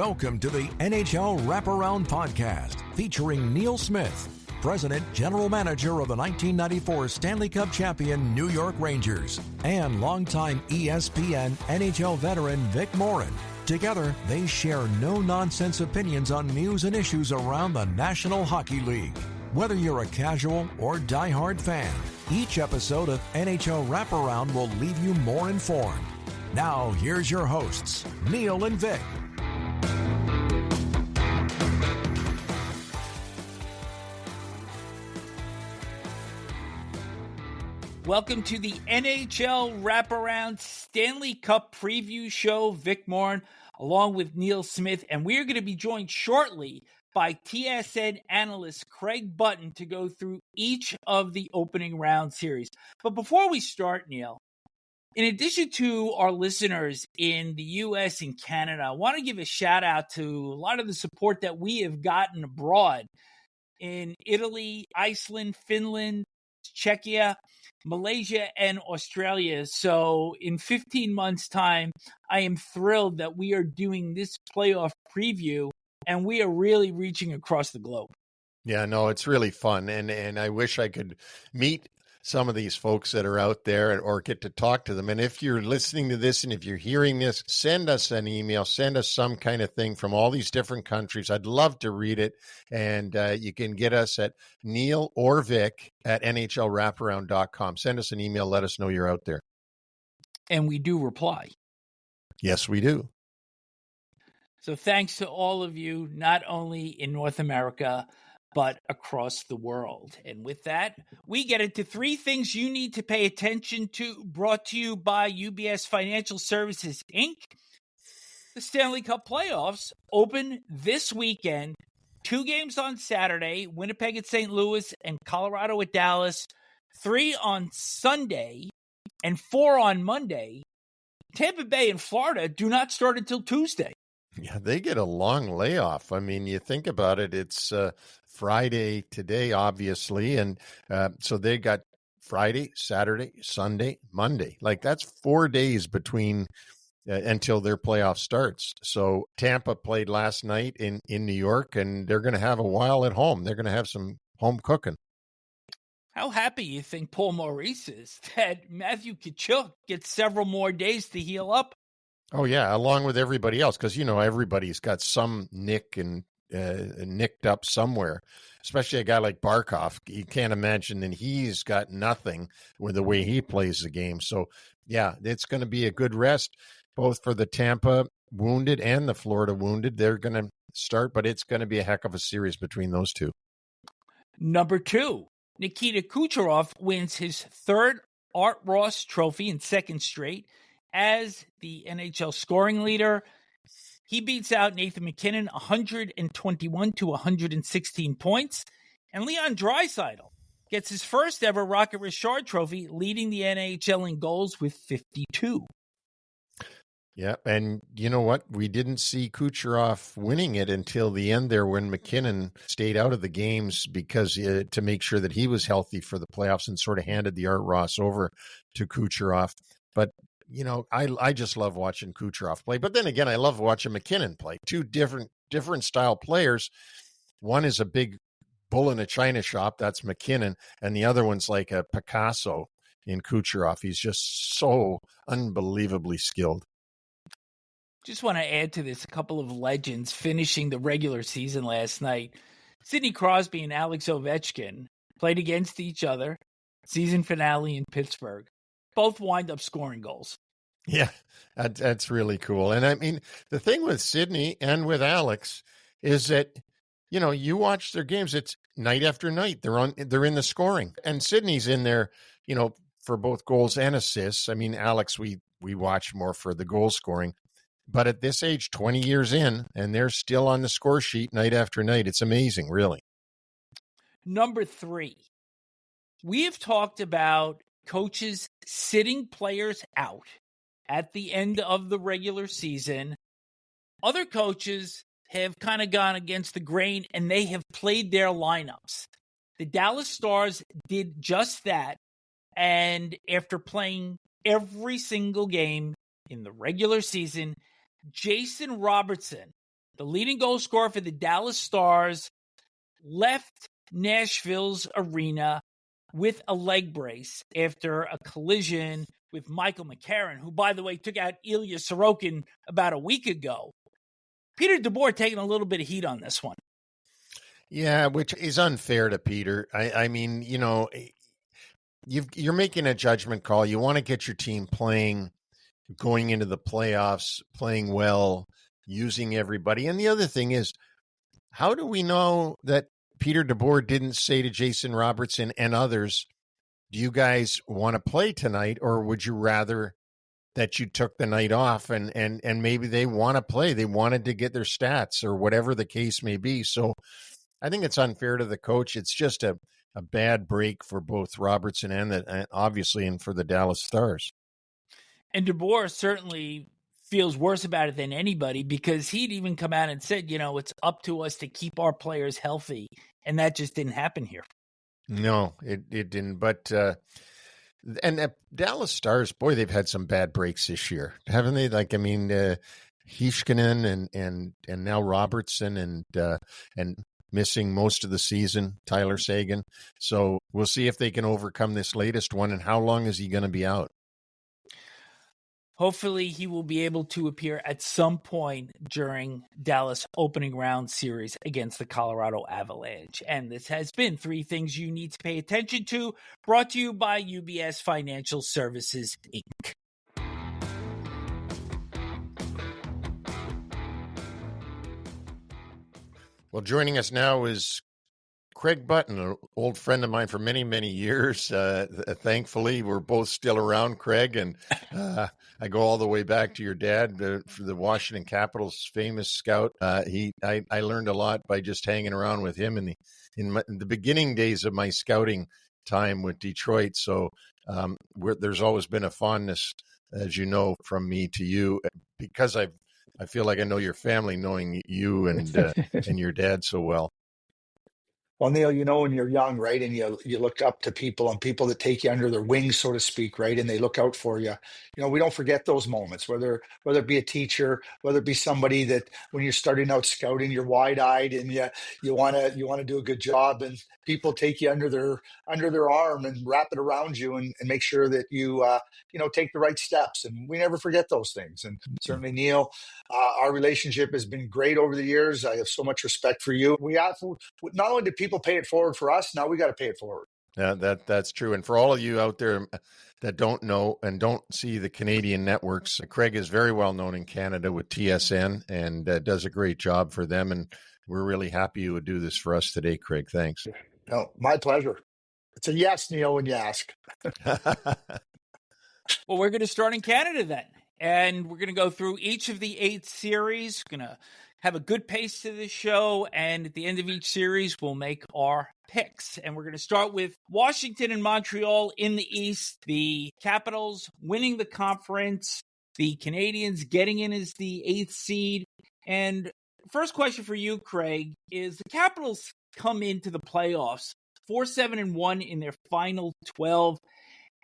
Welcome to the NHL Wraparound podcast featuring Neil Smith, President General Manager of the 1994 Stanley Cup champion New York Rangers, and longtime ESPN NHL veteran Vic Morren. Together, they share no-nonsense opinions on news and issues around the National Hockey League. Whether you're a casual or diehard fan, each episode of NHL Wraparound will leave you more informed. Now, here's your hosts, Neil and Vic. Welcome to the NHL Wraparound Stanley Cup preview show. Vic Morren along with Neil Smith, and we're going to be joined shortly by TSN Analyst Craig Button to go through each of the opening round series. But before we start, Neil, in addition to our listeners in the U.S. and Canada, I want to give a shout out to a lot of the support that we have gotten abroad in Italy, Iceland, Finland, Czechia, Malaysia, and Australia. So in 15 months' time, I am thrilled that we are doing this playoff preview, and we are really reaching across the globe. Yeah, no, it's really fun. And I wish I could meet some of these folks that are out there or get to talk to them. And if you're listening to this and if you're hearing this, send us an email, send us some kind of thing from all these different countries. I'd love to read it. And you can get us at Neil or Vic at NHLWraparound.com. Send us an email. Let us know you're out there. And we do reply. Yes, we do. So thanks to all of you, not only in North America, but across the world. And with that, we get into three things you need to pay attention to, brought to you by UBS Financial Services, Inc. The Stanley Cup Playoffs open this weekend. 2 games on Saturday, Winnipeg at St. Louis and Colorado at Dallas. 3 on Sunday and 4 on Monday. Tampa Bay and Florida do not start until Tuesday. Yeah, they get a long layoff. I mean, you think about it, it's Friday today, obviously. And so they got Friday, Saturday, Sunday, Monday. Like that's 4 days between until their playoff starts. So Tampa played last night in New York, and they're going to have a while at home. They're going to have some home cooking. How happy you think Paul Maurice is that Matthew Tkachuk gets several more days to heal up? Oh, yeah, along with everybody else, because, you know, everybody's got some nick and nicked up somewhere, especially a guy like Barkov. You can't imagine that he's got nothing with the way he plays the game. So, yeah, it's going to be a good rest, both for the Tampa wounded and the Florida wounded. They're going to start, but it's going to be a heck of a series between those two. Number 2, Nikita Kucherov wins his 3rd Art Ross trophy in 2nd straight as the NHL scoring leader. He beats out Nathan MacKinnon 121 to 116 points. And Leon Draisaitl gets his first ever Rocket Richard trophy, leading the NHL in goals with 52. Yeah, and you know what? We didn't see Kucherov winning it until the end there when MacKinnon stayed out of the games because to make sure that he was healthy for the playoffs and sort of handed the Art Ross over to Kucherov. But you know, I just love watching Kucherov play. But then again, I love watching MacKinnon play. 2 different style players. One is a big bull in a china shop. That's MacKinnon. And the other one's like a Picasso in Kucherov. He's just so unbelievably skilled. Just want to add to this a couple of legends finishing the regular season last night. Sidney Crosby and Alex Ovechkin played against each other. Season finale in Pittsburgh. Both wind up scoring goals. Yeah, that's really cool. And I mean, the thing with Sidney and with Alex is that, you know, you watch their games, it's night after night. They're in the scoring. And Sidney's in there, you know, for both goals and assists. I mean, Alex, we watch more for the goal scoring. But at this age, 20 years in, and they're still on the score sheet night after night. It's amazing, really. Number 3, we have talked about coaches sitting players out at the end of the regular season. Other coaches have kind of gone against the grain, and they have played their lineups. The Dallas Stars did just that, and after playing every single game in the regular season, Jason Robertson the leading goal scorer for the Dallas Stars, left Nashville's arena with a leg brace after a collision with Michael McCarron, who, by the way, took out Ilya Sorokin about a week ago. Peter DeBoer taking a little bit of heat on this one. Yeah, which is unfair to Peter. I mean, you're making a judgment call. You want to get your team playing, going into the playoffs, playing well, using everybody. And the other thing is, how do we know that Peter DeBoer didn't say to Jason Robertson and others, do you guys want to play tonight, or would you rather that you took the night off and maybe they want to play? They wanted to get their stats or whatever the case may be. So I think it's unfair to the coach. It's just a bad break for both Robertson and obviously and for the Dallas Stars. And DeBoer certainly feels worse about it than anybody, because he'd even come out and said, it's up to us to keep our players healthy. And that just didn't happen here. No, it didn't. But Dallas Stars, boy, they've had some bad breaks this year, haven't they? Heiskanen and now Robertson and missing most of the season, Tyler Seguin. So we'll see if they can overcome this latest one. And how long is he going to be out? Hopefully he will be able to appear at some point during Dallas opening round series against the Colorado Avalanche. And this has been 3 Things You Need to Pay Attention To, brought to you by UBS Financial Services, Inc. Well, joining us now is Craig Button, an old friend of mine for many, many years. Thankfully, we're both still around, Craig, and I go all the way back to your dad, for the Washington Capitals famous scout. I learned a lot by just hanging around with him in the beginning days of my scouting time with Detroit. So there's always been a fondness, as you know, from me to you, because I feel like I know your family, knowing you and your dad so well. Well, Neil, when you're young, right, and you look up to people and people that take you under their wings, so to speak, right, and they look out for you. We don't forget those moments, whether it be a teacher, whether it be somebody that when you're starting out scouting, you're wide-eyed and you want to do a good job, and people take you under their arm and wrap it around you and make sure that you take the right steps. And we never forget those things. And certainly, Neil, our relationship has been great over the years. I have so much respect for you. We have, not only do people pay it forward for us, now we got to pay it forward. Yeah, that's true. And for all of you out there that don't know and don't see the Canadian networks, Craig is very well known in Canada with TSN and does a great job for them. And we're really happy you would do this for us today, Craig. Thanks. No, my pleasure. It's a yes, Neil, when you ask. Well, we're going to start in Canada then. And we're going to go through each of the 8 series. We're going to have a good pace to this show. And at the end of each series, we'll make our picks. And we're going to start with Washington and Montreal in the East. The Capitals winning the conference. The Canadiens getting in as the 8th seed. And first question for you, Craig, is the Capitals come into the playoffs 4-7-1 in their final 12.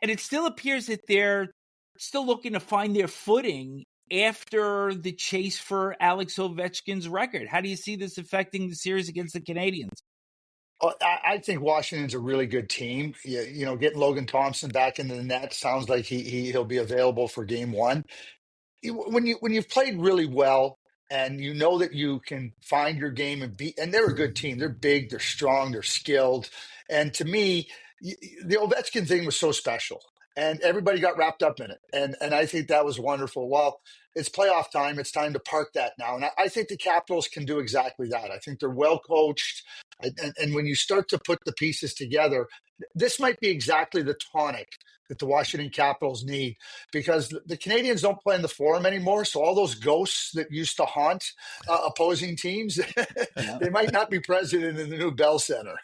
And it still appears that they're still looking to find their footing after the chase for Alex Ovechkin's record. How do you see this affecting the series against the Canadiens? I think Washington's a really good team. Getting Logan Thompson back into the net sounds like he'll be available for game 1. When you've played really well and you know that you can find your game and they're a good team. They're big, they're strong, they're skilled. And to me, the Ovechkin thing was so special. And everybody got wrapped up in it. And I think that was wonderful. Well, it's playoff time. It's time to park that now. And I think the Capitals can do exactly that. I think they're well coached. And when you start to put the pieces together, this might be exactly the tonic that the Washington Capitals need, because the Canadiens don't play in the Forum anymore. So all those ghosts that used to haunt opposing teams, they might not be present in the new Bell Center.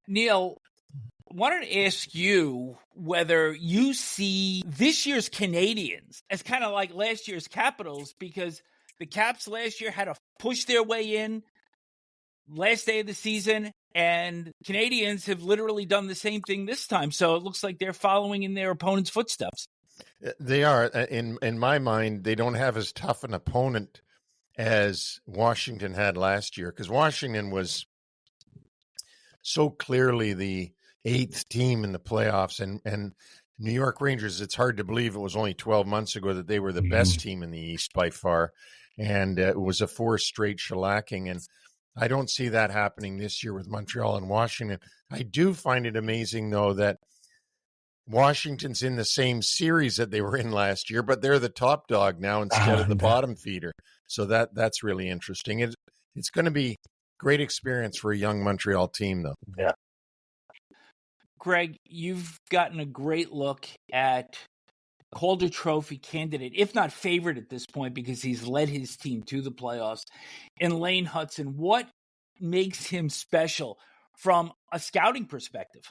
Neil, wanted to ask you whether you see this year's Canadiens as kind of like last year's Capitals, because the Caps last year had to push their way in last day of the season, and Canadiens have literally done the same thing this time. So it looks like they're following in their opponent's footsteps. They are. In my mind, they don't have as tough an opponent as Washington had last year, because Washington was so clearly the 8th team in the playoffs, and New York Rangers, it's hard to believe it was only 12 months ago that they were the best team in the East by far, and it was a 4 straight shellacking, and I don't see that happening this year with Montreal and Washington. I do find it amazing, though, that Washington's in the same series that they were in last year, but they're the top dog now instead of the bottom feeder. So that's really interesting. It's going to be great experience for a young Montreal team, though. Yeah. Greg, you've gotten a great look at Calder Trophy candidate, if not favorite at this point, because he's led his team to the playoffs, in Lane Hutson. What makes him special from a scouting perspective?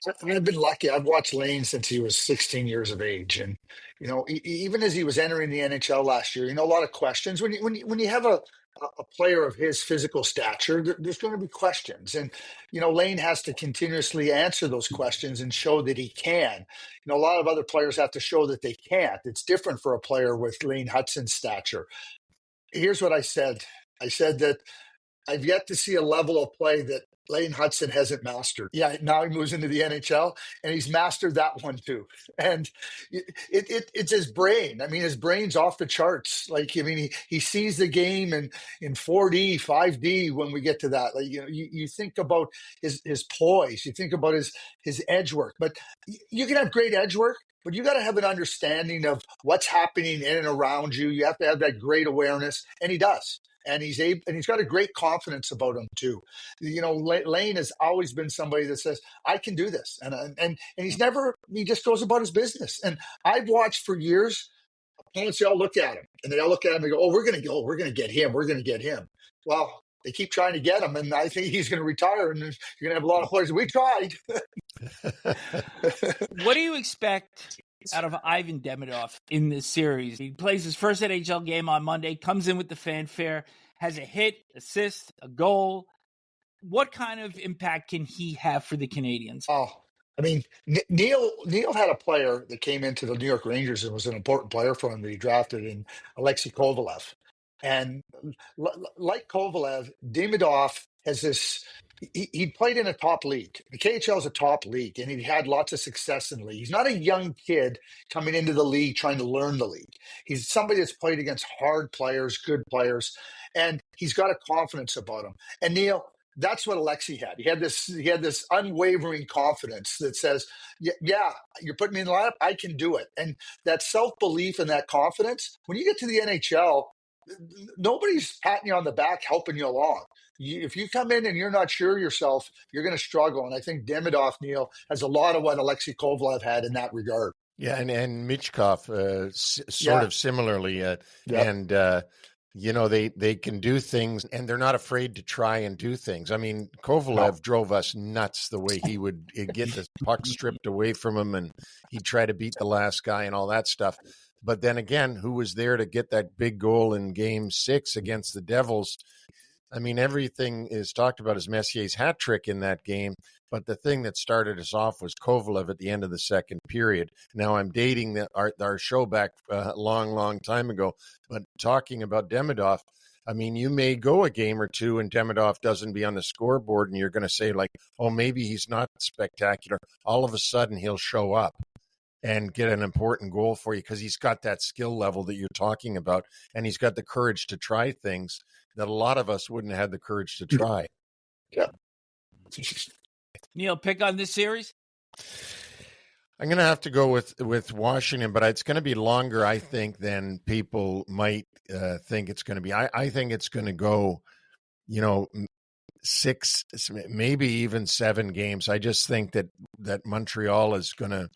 I've been lucky. I've watched Lane since he was 16 years of age, and even as he was entering the NHL last year, a lot of questions. When you have a player of his physical stature, there's going to be questions, and Lane has to continuously answer those questions and show that he can. A lot of other players have to show that they can't. It's different for a player with Lane Hutson's stature. Here's what I said. I said that I've yet to see a level of play that Lane Hutson hasn't mastered. Yeah, now he moves into the NHL, and he's mastered that one too. And it's his brain. I mean, his brain's off the charts. He sees the game in 4D, 5D when we get to that. You think about his poise. You think about his edge work. But you can have great edge work, but you got to have an understanding of what's happening in and around you. You have to have that great awareness, and he does. And he's got a great confidence about him too. Lane has always been somebody that says, "I can do this," and he just goes about his business. And I've watched for years opponents all look at him, and they all look at him and go, we're going to get him, we're going to get him." Well, they keep trying to get him, and I think he's going to retire, and you're going to have a lot of players. We tried. What do you expect out of Ivan Demidov in this series? He plays his first NHL game on Monday, comes in with the fanfare, has a hit, assist, a goal. What kind of impact can he have for the Canadians? Oh, I mean, Neil had a player that came into the New York Rangers and was an important player for him that he drafted in Alexei Kovalev. And like Kovalev, Demidov has this. He played in a top league. The KHL is a top league, and he had lots of success in the league. He's not a young kid coming into the league trying to learn the league. He's somebody that's played against hard players, good players, and he's got a confidence about him. And Neil, that's what Alexei had. He had this unwavering confidence that says, yeah, you're putting me in the lineup, I can do it. And that self-belief and that confidence, when you get to the NHL, nobody's patting you on the back, helping you along. If you come in and you're not sure yourself, you're going to struggle. And I think Demidov, Neil, has a lot of what Alexei Kovalev had in that regard. Yeah, and Michkov, sort of similarly. And, they can do things, and they're not afraid to try and do things. I mean, Kovalev drove us nuts the way he would get the puck stripped away from him, and he'd try to beat the last guy and all that stuff. But then again, who was there to get that big goal in Game 6 against the Devils? I mean, everything is talked about as Messier's hat trick in that game, but the thing that started us off was Kovalev at the end of the second period. Now, I'm dating our show back a long time ago, but talking about Demidov, I mean, you may go a game or two and Demidov doesn't be on the scoreboard, and you're going to say, like, oh, maybe he's not spectacular. All of a sudden, he'll show up and get an important goal for you because he's got that skill level that you're talking about, and he's got the courage to try things that a lot of us wouldn't have the courage to try. Yeah. Neil, pick on this series? I'm going to have to go with Washington, but it's going to be longer, I think, than people might think it's going to be. I think it's going to go, 6, maybe even 7 games. I just think that Montreal is going to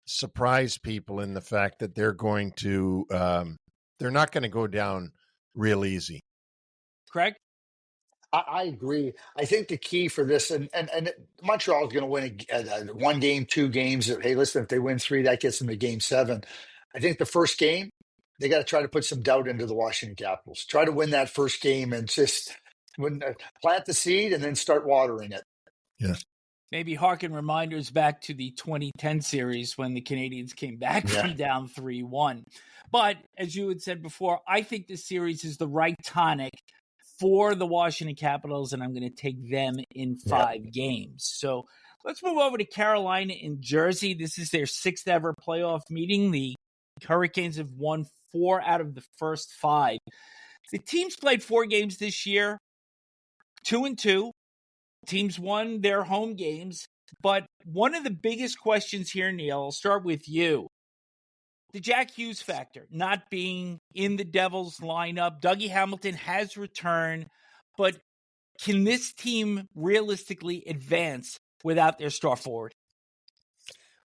surprise people in the fact that they're going to they're not going to go down real easy. Craig? I agree. I think the key for this, and Montreal is going to win a 1 game, 2 games. Hey, listen, if they win 3, that gets them to Game 7. I think the first game, they got to try to put some doubt into the Washington Capitals. Try to win that first game and just plant the seed and then start watering it. Yeah. Maybe harken reminders back to the 2010 series when the Canadians came back from down 3-1. But as you had said before, I think this series is the right tonic for the Washington Capitals, and I'm going to take them in 5 games. So let's move over to Carolina and Jersey. This is their 6th ever playoff meeting. The Hurricanes have won 4 out of the first 5. The teams played 4 games this year, 2-2. Teams won their home games, but one of the biggest questions here, Neil, I'll start with you. The Jack Hughes factor, not being in the Devils lineup. Dougie Hamilton has returned, but can this team realistically advance without their star forward?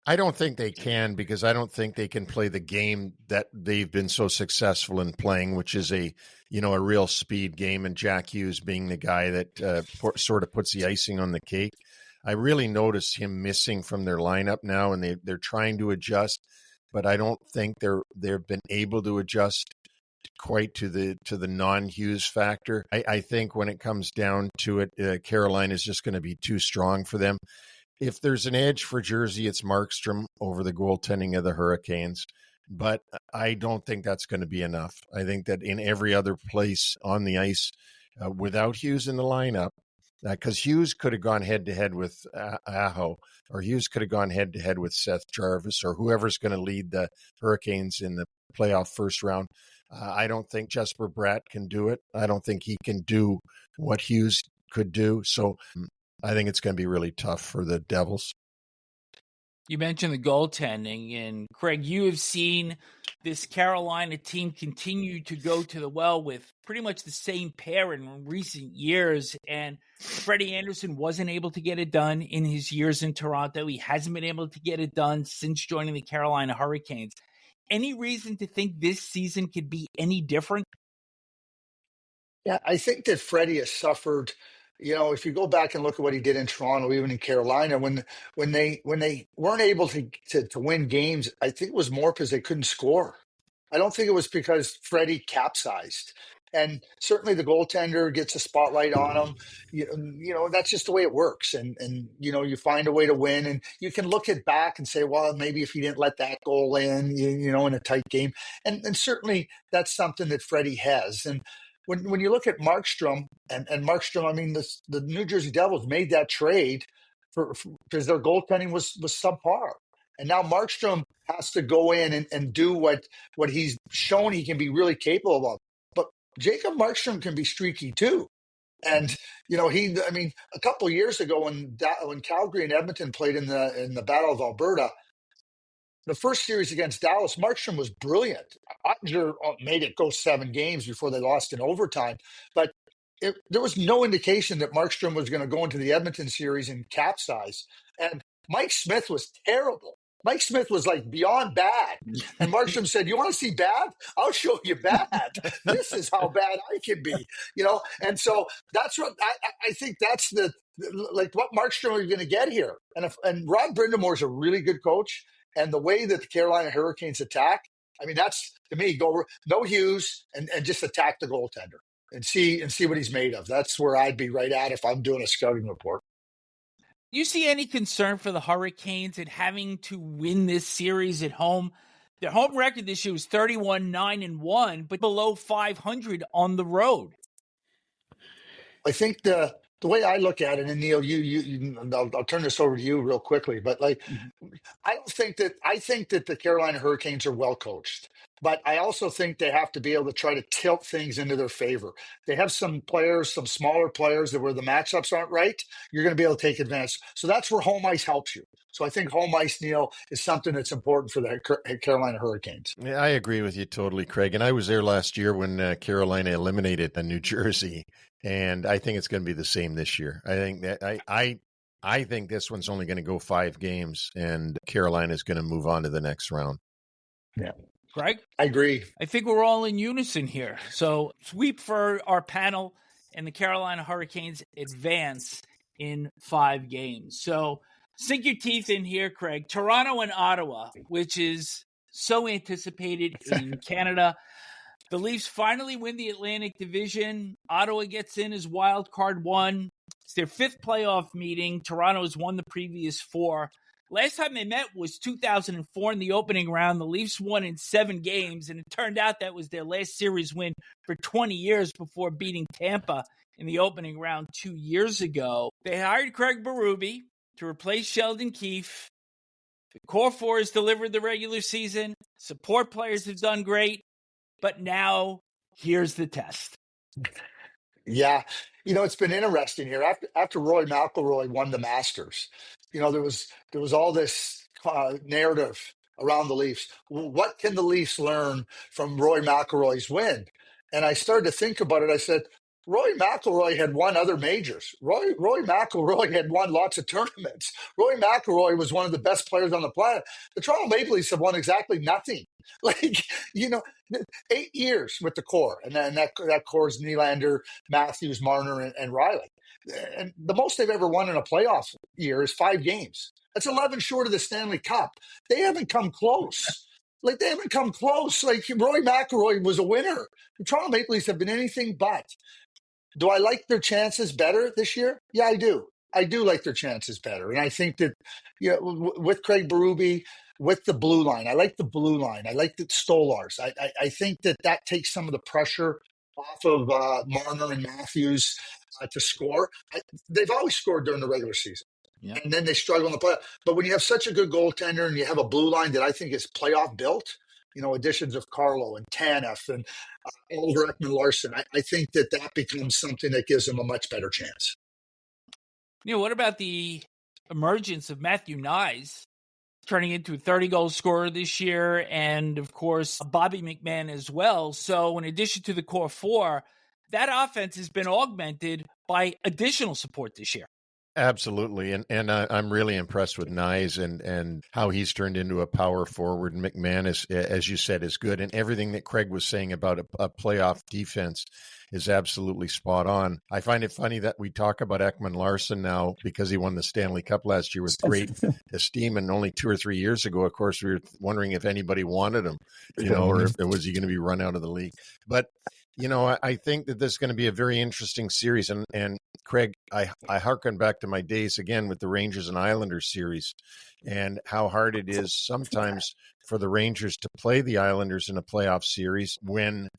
I don't think they can, because I don't think they can play the game that they've been so successful in playing, which is a real speed game, and Jack Hughes being the guy that sort of puts the icing on the cake. I really notice him missing from their lineup now, and they're trying to adjust, but I don't think they've been able to adjust quite to the non-Hughes factor. I think when it comes down to it, Carolina is just going to be too strong for them. If there's an edge for Jersey, it's Markstrom over the goaltending of the Hurricanes. But I don't think that's going to be enough. I think that in every other place on the ice, without Hughes in the lineup, because Hughes could have gone head-to-head with Aho, or Hughes could have gone head-to-head with Seth Jarvis, or whoever's going to lead the Hurricanes in the playoff first round. I don't think Jesper Bratt can do it. I don't think he can do what Hughes could do. So I think it's going to be really tough for the Devils. You mentioned the goaltending, and Craig, you have seen this Carolina team continue to go to the well with pretty much the same pair in recent years, and Freddie Anderson wasn't able to get it done in his years in Toronto. He hasn't been able to get it done since joining the Carolina Hurricanes. Any reason to think this season could be any different? Yeah, I think that Freddie has suffered. If you go back and look at what he did in Toronto, even in Carolina, when they weren't able to win games, I think it was more because they couldn't score. I don't think it was because Freddie capsized. And certainly the goaltender gets a spotlight on him. That's just the way it works. And you find a way to win. And you can look at back and say, well, maybe if he didn't let that goal in, in a tight game. And certainly that's something that Freddie has. And when you look at Markstrom, and Markstrom, I mean, the New Jersey Devils made that trade because their goaltending was subpar. And now Markstrom has to go in and do what he's shown he can be really capable of. But Jacob Markstrom can be streaky too. And a couple of years ago when Calgary and Edmonton played in the Battle of Alberta, the first series against Dallas, Markstrom was brilliant. Ottinger made it go 7 games before they lost in overtime. But there was no indication that Markstrom was going to go into the Edmonton series and capsize. And Mike Smith was terrible. Mike Smith was like beyond bad. And Markstrom said, "You want to see bad? I'll show you bad. This is how bad I can be." And so that's what I think that's what Markstrom are going to get here. And Rod Brindamore's a really good coach. And the way that the Carolina Hurricanes attack, I mean, that's, to me, go no Hughes and just attack the goaltender and see what he's made of. That's where I'd be right at if I'm doing a scouting report. You see any concern for the Hurricanes in having to win this series at home? Their home record this year was 31-9-1, but below 500 on the road. I think the way I look at it, and Neil, I'll turn this over to you real quickly, but I think that the Carolina Hurricanes are well coached, but I also think they have to be able to try to tilt things into their favor. They have some players, some smaller players that where the matchups aren't right, you're going to be able to take advantage. So that's where home ice helps you. So I think home ice, Neil, is something that's important for the Carolina Hurricanes. Yeah, I agree with you totally, Craig. And I was there last year when Carolina eliminated New Jersey. And I think it's going to be the same this year. I think that I think this one's only going to go 5 games, and Carolina is going to move on to the next round. Yeah, Greg, I agree. I think we're all in unison here. So sweep for our panel, and the Carolina Hurricanes advance in 5 games. So sink your teeth in here, Craig. Toronto and Ottawa, which is so anticipated in Canada. The Leafs finally win the Atlantic Division. Ottawa gets in as wild card one. It's their fifth playoff meeting. Toronto has won the previous four. Last time they met was 2004 in the opening round. The Leafs won in 7 games, and it turned out that was their last series win for 20 years before beating Tampa in the opening round 2 years ago. They hired Craig Berube to replace Sheldon Keefe. The core four has delivered the regular season. Support players have done great. But now, here's the test. Yeah, it's been interesting here. After Roy McIlroy won the Masters, there was all this narrative around the Leafs. What can the Leafs learn from Roy McIlroy's win? And I started to think about it. I said, Roy McIlroy had won other majors. Roy McIlroy had won lots of tournaments. Roy McIlroy was one of the best players on the planet. The Toronto Maple Leafs have won exactly nothing. Like, 8 years with the core, and then that core is Nylander, Matthews, Marner, and Riley. And the most they've ever won in a playoff year is 5 games. That's 11 short of the Stanley Cup. They haven't come close. Like, they haven't come close. Like, Roy McIlroy was a winner. The Toronto Maple Leafs have been anything but. Do I like their chances better this year? Yeah, I do. I do like their chances better. And I think that, with Craig Berube, with the blue line, I like the blue line. I like the Stolars. I think that takes some of the pressure off of Marner and Matthews to score. They've always scored during the regular season. Yeah. And then they struggle in the playoff. But when you have such a good goaltender and you have a blue line that I think is playoff built, additions of Carlo and Tanev and Oliver Ekman-Larsson, I think that becomes something that gives them a much better chance. What about the emergence of Matthew Knies, turning into a 30-goal scorer this year, and, of course, Bobby McMann as well? So in addition to the core four, that offense has been augmented by additional support this year. Absolutely. And I'm really impressed with Knies and how he's turned into a power forward. McMahon, is, as you said, is good. And everything that Craig was saying about a playoff defense is absolutely spot on. I find it funny that we talk about Ekman-Larsson now because he won the Stanley Cup last year with great esteem. And only 2 or 3 years ago, of course, we were wondering if anybody wanted him, or if was he going to be run out of the league. But I think that this is going to be a very interesting series. And Craig, I hearken back to my days again with the Rangers and Islanders series and how hard it is sometimes for the Rangers to play the Islanders in a playoff series when,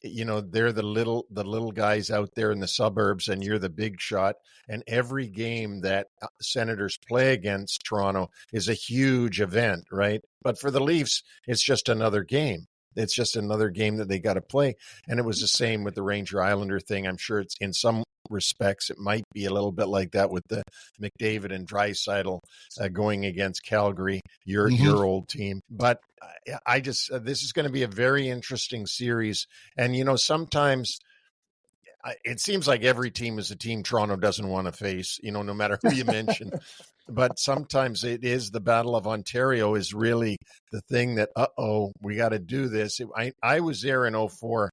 they're the little guys out there in the suburbs and you're the big shot. And every game that Senators play against Toronto is a huge event, right? But for the Leafs, it's just another game. It's just another game that they got to play. And it was the same with the Ranger Islander thing. I'm sure it's in some respects, it might be a little bit like that with the McDavid and Draisaitl going against Calgary, your old team. But this is going to be a very interesting series. And, sometimes it seems like every team is a team Toronto doesn't want to face, no matter who you mention. But sometimes it is the Battle of Ontario is really the thing that, we got to do this. I was there in 2004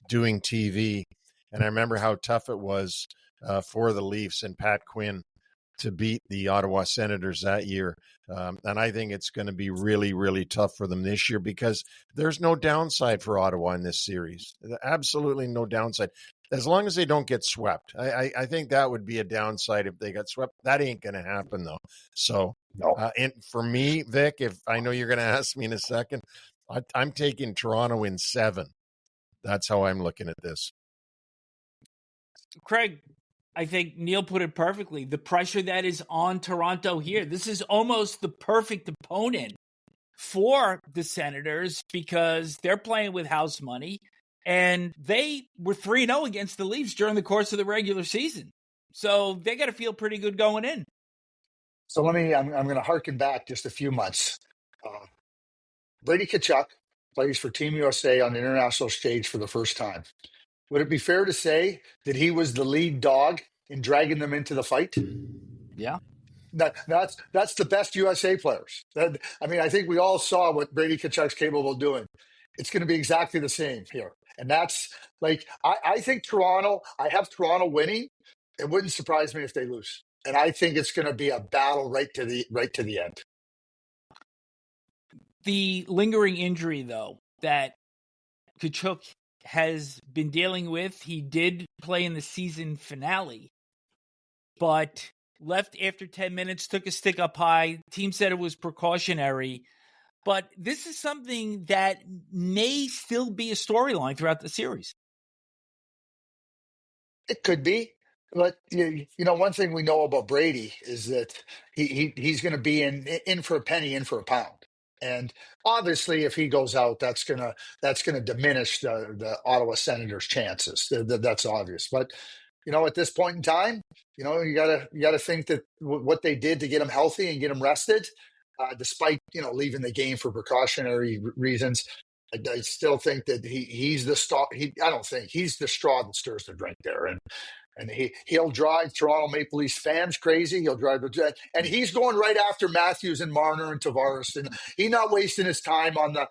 doing TV, and I remember how tough it was for the Leafs and Pat Quinn to beat the Ottawa Senators that year. And I think it's going to be really, really tough for them this year because there's no downside for Ottawa in this series. Absolutely no downside. As long as they don't get swept. I think that would be a downside if they got swept. That ain't going to happen, though. So, no. And for me, Vic, if I know you're going to ask me in a second, I'm taking Toronto in 7. That's how I'm looking at this. Craig, I think Neil put it perfectly. The pressure that is on Toronto here. This is almost the perfect opponent for the Senators because they're playing with house money. And they were 3-0 against the Leafs during the course of the regular season. So they got to feel pretty good going in. So I'm going to harken back just a few months. Brady Tkachuk plays for Team USA on the international stage for the first time. Would it be fair to say that he was the lead dog in dragging them into the fight? Yeah. That's the best USA players. I think we all saw what Brady Tkachuk's capable of doing. It's going to be exactly the same here. And that's like, I think I have Toronto winning. It wouldn't surprise me if they lose. And I think it's going to be a battle right to the end. The lingering injury, though, that Tkachuk has been dealing with. He did play in the season finale, but left after 10 minutes, took a stick up high. Team said it was precautionary. But this is something that may still be a storyline throughout the series. It could be. But one thing we know about Brady is that he's going to be in for a penny, in for a pound. And obviously, if he goes out, that's gonna diminish the Ottawa Senators' chances. That's obvious. But at this point in time, you gotta think that what they did to get him healthy and get him rested, despite leaving the game for precautionary reasons. I still think that he's the star. I don't think he's the straw that stirs the drink there, and he'll drive Toronto Maple Leafs fans crazy. He'll drive and he's going right after Matthews and Marner and Tavares, and he's not wasting his time on the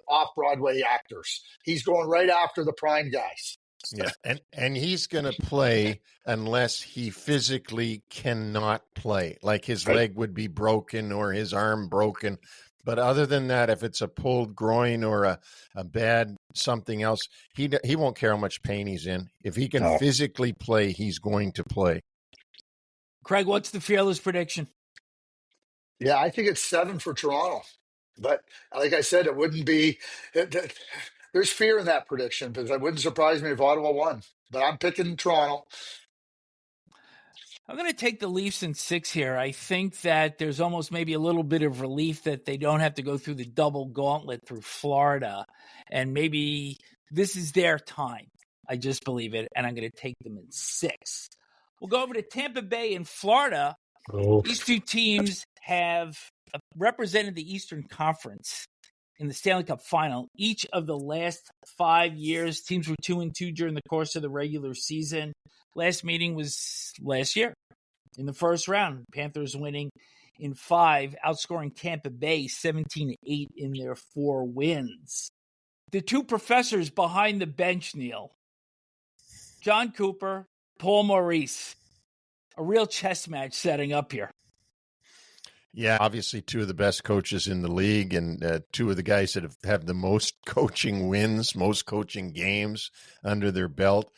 off Broadway actors. He's going right after the prime guys. Yeah, and he's going to play unless he physically cannot play, like his leg would be broken or his arm broken. But other than that, if it's a pulled groin or a bad something else, he won't care how much pain he's in. If he can physically play, he's going to play. Craig, what's the fearless prediction? Yeah, I think it's 7 for Toronto. But like I said, it wouldn't be there's fear in that prediction because it wouldn't surprise me if Ottawa won. But I'm picking Toronto. I'm going to take the Leafs in 6 here. I think that there's almost maybe a little bit of relief that they don't have to go through the double gauntlet through Florida. And maybe this is their time. I just believe it. And I'm going to take them in 6. We'll go over to Tampa Bay in Florida. These two teams have represented the Eastern Conference in the Stanley Cup final. Each of the last 5 years, teams were 2-2 during the course of the regular season. Last meeting was last year in the first round. Panthers winning in 5, outscoring Tampa Bay 17-8 in their 4 wins. The two professors behind the bench, Neil, John Cooper, Paul Maurice, a real chess match setting up here. Yeah, obviously 2 of the best coaches in the league and 2 of the guys that have the most coaching wins, most coaching games under their belt.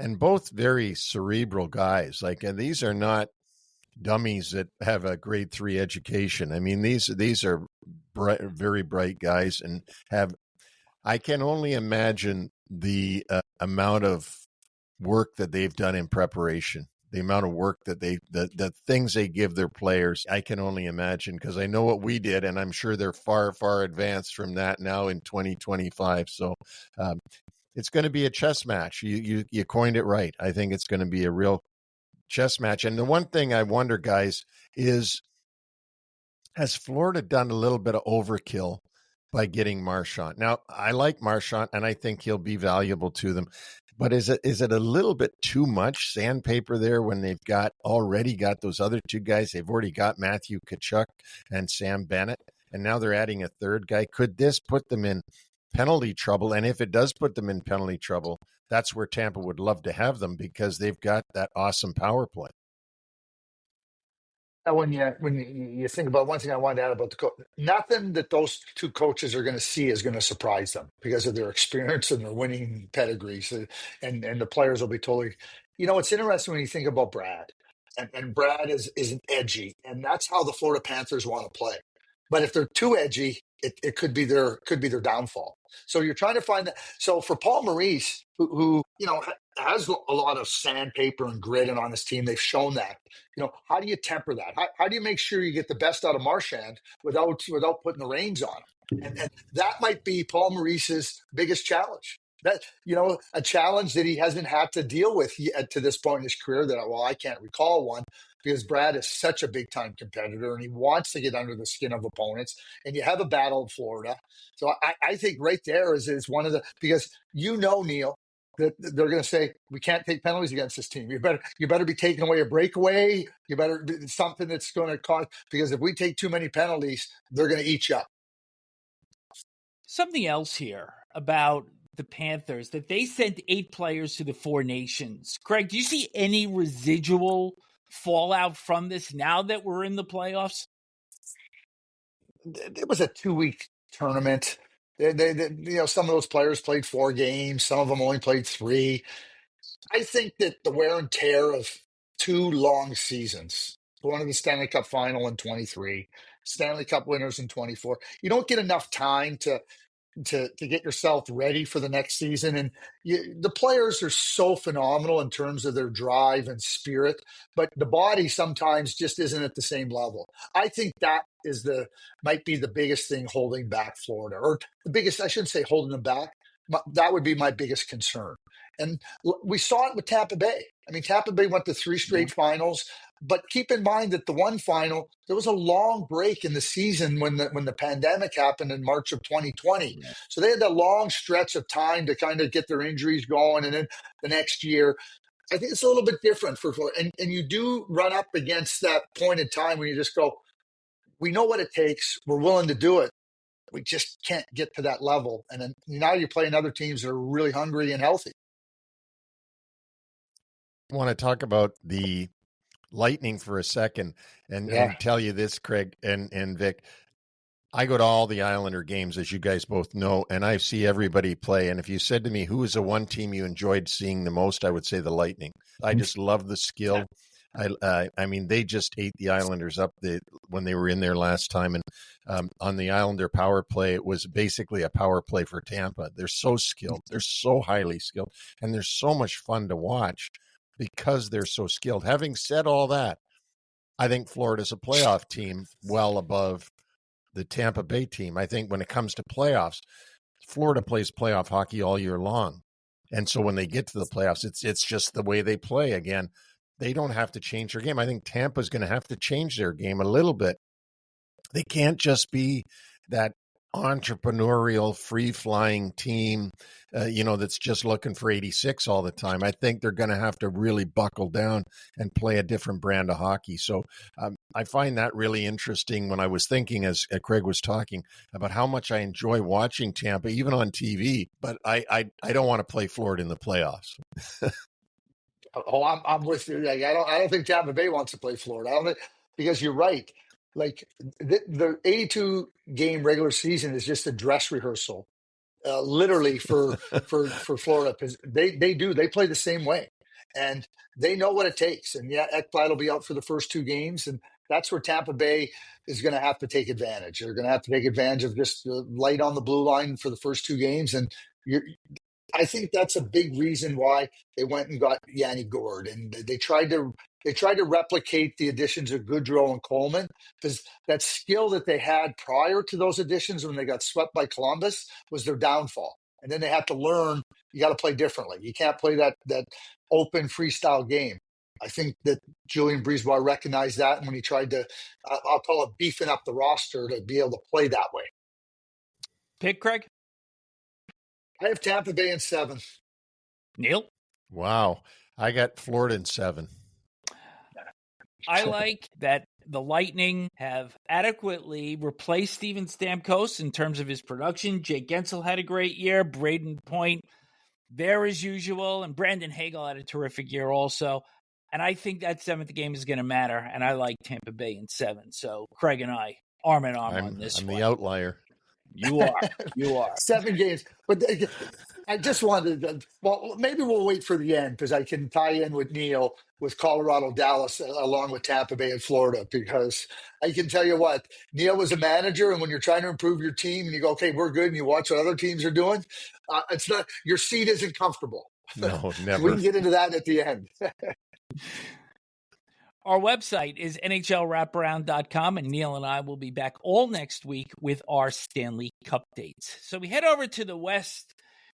And both very cerebral guys. And these are not dummies that have a grade 3 education. I mean, these are very bright guys and I can only imagine the amount of work that they've done in preparation, the amount of work that the things they give their players. I can only imagine because I know what we did, and I'm sure they're far, far advanced from that now in 2025. So, it's going to be a chess match. You coined it right. I think it's going to be a real chess match. And the one thing I wonder, guys, is has Florida done a little bit of overkill by getting Marchand? Now, I like Marchand, and I think he'll be valuable to them. But is it a little bit too much sandpaper there when they've already got those other 2 guys? They've already got Matthew Tkachuk and Sam Bennett, and now they're adding a 3rd guy. Could this put them in penalty trouble? And if it does put them in penalty trouble, that's where Tampa would love to have them because they've got that awesome power play. When you think about one thing I wanted to add about the coach, nothing that those 2 coaches are going to see is going to surprise them because of their experience and their winning pedigrees, and the players will be totally. It's interesting when you think about Brad, and Brad is edgy, and that's how the Florida Panthers want to play. But if they're too edgy, it could be their downfall. So you're trying to find that. So for Paul Maurice, who has a lot of sandpaper and grit on his team, they've shown that. How do you temper that? How do you make sure you get the best out of Marchand without putting the reins on him? And that might be Paul Maurice's biggest challenge. That a challenge that he hasn't had to deal with yet to this point in his career. I can't recall one. Because Brad is such a big-time competitor, and he wants to get under the skin of opponents. And you have a battle in Florida. So I think right there is one of the – because Neil, that they're going to say, we can't take penalties against this team. You better be taking away a breakaway. You better – something that's going to cause – because if we take too many penalties, they're going to eat you up. Something else here about the Panthers, that they sent 8 players to the 4 nations. Craig, do you see any residual – fallout from this now that we're in the playoffs? It was a 2-week tournament. Some of those players played 4 games. Some of them only played 3. I think that the wear and tear of 2 long seasons, going to the Stanley Cup final in 23, Stanley Cup winners in 24, you don't get enough time to get yourself ready for the next season. And the players are so phenomenal in terms of their drive and spirit, but the body sometimes just isn't at the same level. I think that might be the biggest thing holding back Florida, or the biggest, I shouldn't say holding them back. That would be my biggest concern. And we saw it with Tampa Bay. I mean, Tampa Bay went to 3 straight finals. But keep in mind that the one final, there was a long break in the season when the pandemic happened in March of 2020. Yeah. So they had that long stretch of time to kind of get their injuries going. And then the next year, I think it's a little bit different for Florida. And you do run up against that point in time when you just go, we know what it takes. We're willing to do it. We just can't get to that level. And then now you're playing other teams that are really hungry and healthy. I want to talk about the Lightning for a second and tell you this, Craig and Vic. I go to all the Islander games, as you guys both know, and I see everybody play. And if you said to me, who is the one team you enjoyed seeing the most, I would say the Lightning. I just love the skill. I mean, they just ate the Islanders up when they were in there last time. And on the Islander power play, it was basically a power play for Tampa. They're so skilled. They're so highly skilled. And they're so much fun to watch because they're so skilled. Having said all that, I think Florida's a playoff team well above the Tampa Bay team. I think when it comes to playoffs, Florida plays playoff hockey all year long. And so when they get to the playoffs, it's just the way they play. Again, they don't have to change their game. I think Tampa's going to have to change their game a little bit. They can't just be that entrepreneurial, free-flying team, that's just looking for 86 all the time. I think they're going to have to really buckle down and play a different brand of hockey. So I find that really interesting when I was thinking, as Craig was talking, about how much I enjoy watching Tampa, even on TV, but I don't want to play Florida in the playoffs. I'm with you. Like, I don't think Tampa Bay wants to play Florida. I don't think, because you're right. Like the 82 game regular season is just a dress rehearsal, literally for Florida, because they play the same way, and they know what it takes. And Ekblad will be out for the first 2 games, and that's where Tampa Bay is going to have to take advantage. They're going to have to take advantage of just the light on the blue line for the first 2 games, and I think that's a big reason why they went and got Yanni Gourde, and they tried to replicate the additions of Goodrow and Coleman, because that skill that they had prior to those additions when they got swept by Columbus was their downfall. And then they had to learn you got to play differently. You can't play that open freestyle game. I think that Julien Brisebois recognized that when he tried to, I'll call it beefing up the roster to be able to play that way. Pick, Craig? I have Tampa Bay in 7. Neil? Wow. I got Florida in 7. I like that the Lightning have adequately replaced Steven Stamkos in terms of his production. Jake Gensel had a great year. Braden Point there as usual. And Brandon Hagel had a terrific year also. And I think that 7th game is going to matter. And I like Tampa Bay in 7. So Craig and I, arm in arm on this one. I'm the outlier. You are. 7 games. But I just wanted to, well, maybe we'll wait for the end, because I can tie in with Neil with Colorado, Dallas, along with Tampa Bay and Florida, because I can tell you what, Neil was a manager, and when you're trying to improve your team and you go, okay, we're good, and you watch what other teams are doing, it's not, your seat isn't comfortable. No, never. We can get into that at the end. Our website is NHLWraparound.com, and Neil and I will be back all next week with our Stanley Cup dates. So we head over to the West,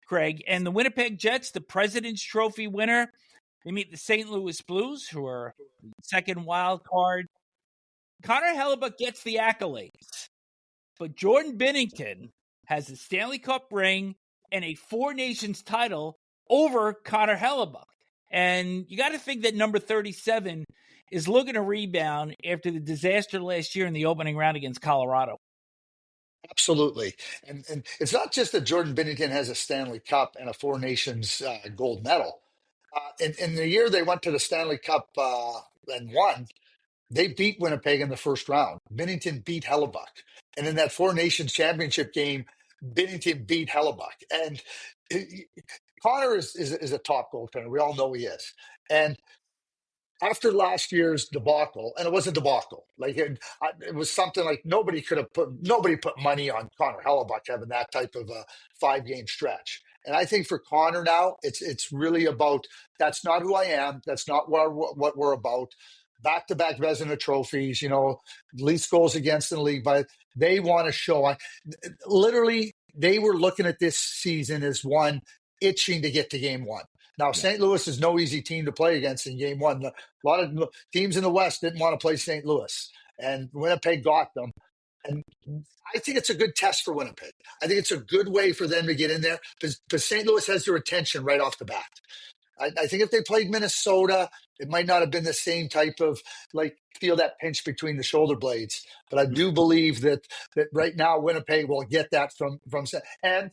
Craig, and the Winnipeg Jets, the President's Trophy winner, they meet the St. Louis Blues, who are the second wild card. Connor Hellebuyck gets the accolades, but Jordan Binnington has a Stanley Cup ring and a Four Nations title over Connor Hellebuyck. And you got to think that number 37 is looking to rebound after the disaster last year in the opening round against Colorado. Absolutely. And it's not just that Jordan Binnington has a Stanley Cup and a Four Nations gold medal. In the year they went to the Stanley Cup and won, they beat Winnipeg in the first round. Binnington beat Hellebuyck. And in that Four Nations championship game, Binnington beat Hellebuck. And Connor is a top goaltender. We all know he is. And after last year's debacle, and it was a debacle, like it was something like nobody put money on Connor Hellebuck having that type of a 5-game stretch. And I think for Connor now, it's really about, that's not who I am. That's not what we're about. Back-to-back Vezina trophies, least goals against in the league, but they want to show. Literally, they were looking at this season as one itching to get to game one. Now, St. Louis is no easy team to play against in game one. A lot of teams in the West didn't want to play St. Louis, and Winnipeg got them. And I think it's a good test for Winnipeg. I think it's a good way for them to get in there because St. Louis has their attention right off the bat. I think if they played Minnesota, it might not have been the same type of feel that pinch between the shoulder blades. But I do believe that right now Winnipeg will get that from and